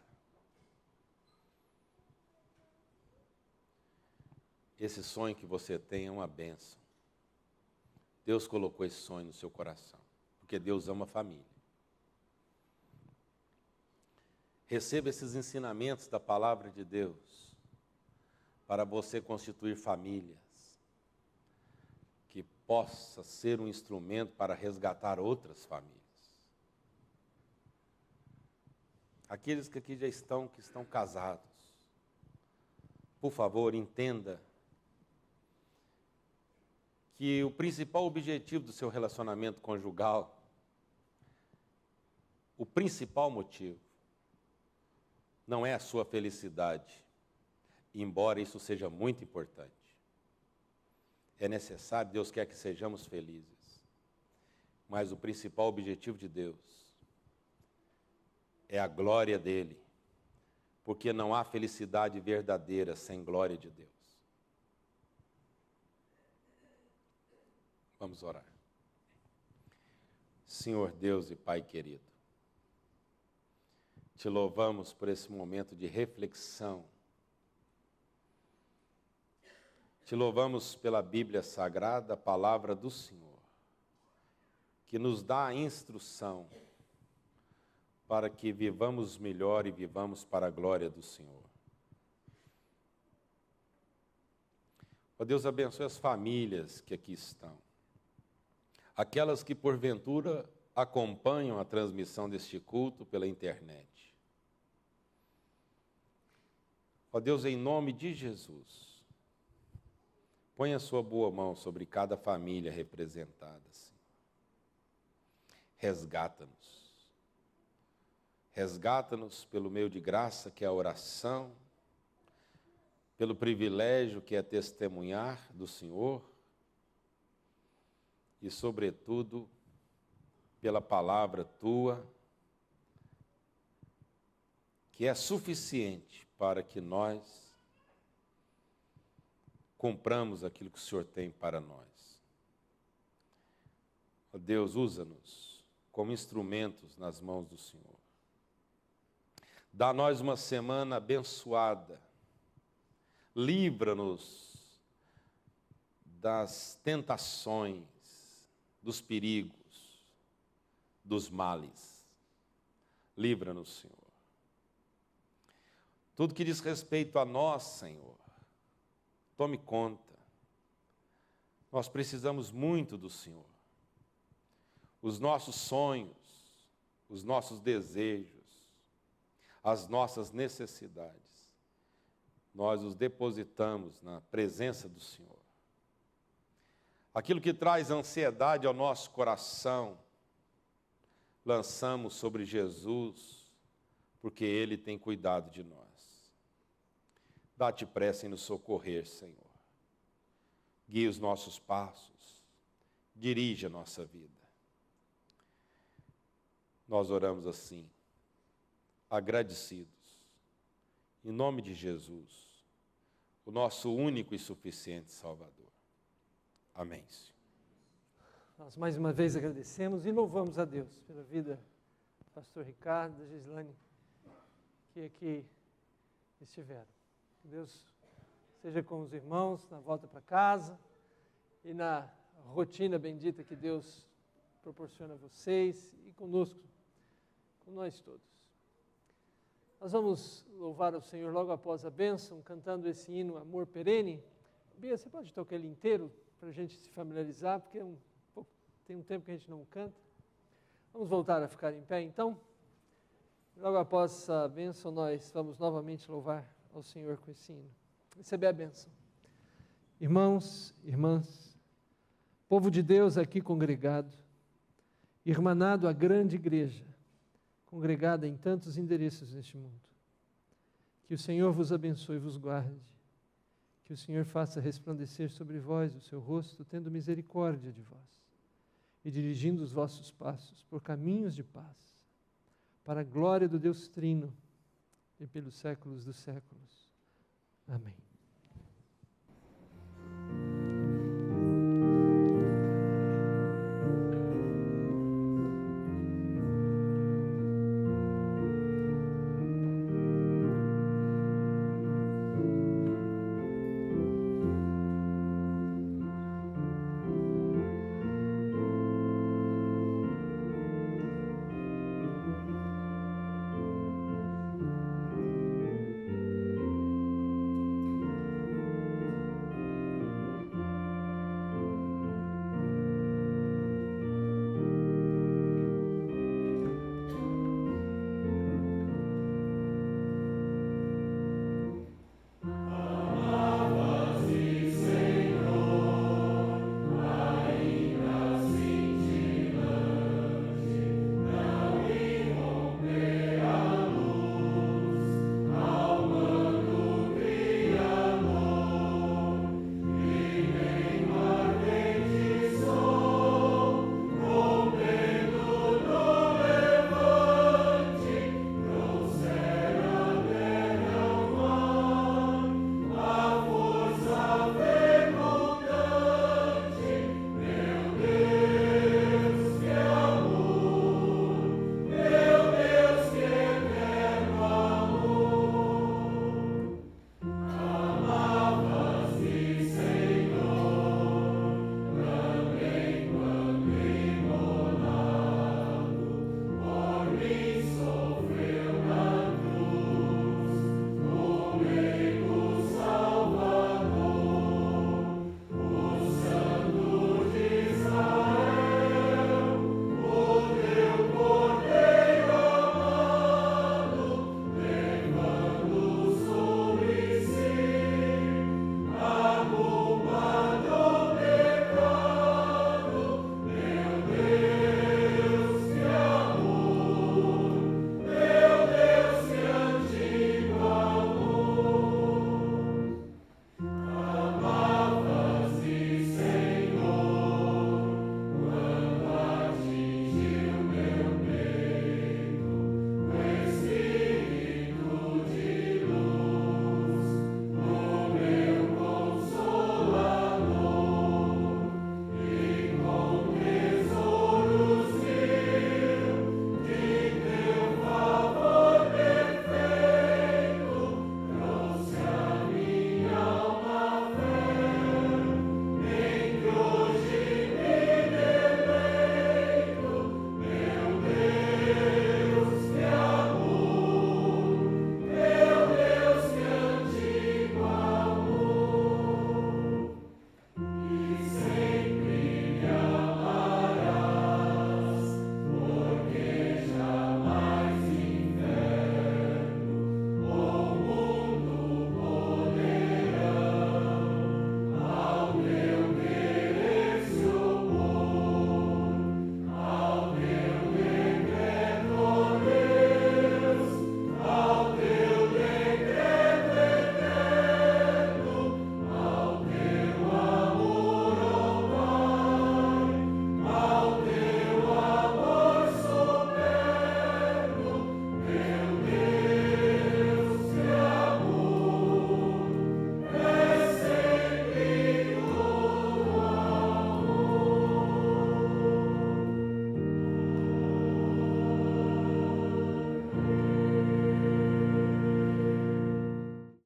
Esse sonho que você tem é uma bênção. Deus colocou esse sonho no seu coração, porque Deus ama a família. Receba esses ensinamentos da palavra de Deus para você constituir famílias que possa ser um instrumento para resgatar outras famílias. Aqueles que aqui já estão casados, por favor, entenda que o principal objetivo do seu relacionamento conjugal, o principal motivo, não é a sua felicidade, embora isso seja muito importante. É necessário, Deus quer que sejamos felizes, mas o principal objetivo de Deus é a glória dele, porque não há felicidade verdadeira sem glória de Deus. Vamos orar. Senhor Deus e Pai querido, te louvamos por esse momento de reflexão. Te louvamos pela Bíblia Sagrada, a palavra do Senhor, que nos dá a instrução para que vivamos melhor e vivamos para a glória do Senhor. Ó Deus, abençoe as famílias que aqui estão. Aquelas que, porventura, acompanham a transmissão deste culto pela internet. Ó Deus, em nome de Jesus, põe a sua boa mão sobre cada família representada, Senhor. Resgata-nos. Resgata-nos pelo meio de graça, que é a oração, pelo privilégio que é testemunhar do Senhor, e, sobretudo, pela palavra Tua, que é suficiente para que nós cumpramos aquilo que o Senhor tem para nós. Ó Deus, usa-nos como instrumentos nas mãos do Senhor. Dá a nós uma semana abençoada. Livra-nos das tentações, dos perigos, dos males. Livra-nos, Senhor. Tudo que diz respeito a nós, Senhor, tome conta. Nós precisamos muito do Senhor. Os nossos sonhos, os nossos desejos, as nossas necessidades, nós os depositamos na presença do Senhor. Aquilo que traz ansiedade ao nosso coração, lançamos sobre Jesus, porque Ele tem cuidado de nós. Dá-te pressa em nos socorrer, Senhor. Guia os nossos passos, dirige a nossa vida. Nós oramos assim, agradecidos, em nome de Jesus, o nosso único e suficiente Salvador. Amém. Nós mais uma vez agradecemos e louvamos a Deus pela vida do pastor Ricardo, da Gislane, que aqui estiveram. Que Deus seja com os irmãos na volta para casa e na rotina bendita que Deus proporciona a vocês e conosco, com nós todos. Nós vamos louvar ao Senhor logo após a bênção, cantando esse hino Amor Perene. Bia, você pode tocar ele inteiro para a gente se familiarizar, porque tem um tempo que a gente não canta. Vamos voltar a ficar em pé, então. Logo após a bênção, nós vamos novamente louvar ao Senhor com esse hino. Receber a bênção. Irmãos, irmãs, povo de Deus aqui congregado, irmanado à grande igreja, congregada em tantos endereços neste mundo. Que o Senhor vos abençoe e vos guarde. Que o Senhor faça resplandecer sobre vós o seu rosto, tendo misericórdia de vós, e dirigindo os vossos passos por caminhos de paz, para a glória do Deus Trino, e pelos séculos dos séculos. Amém.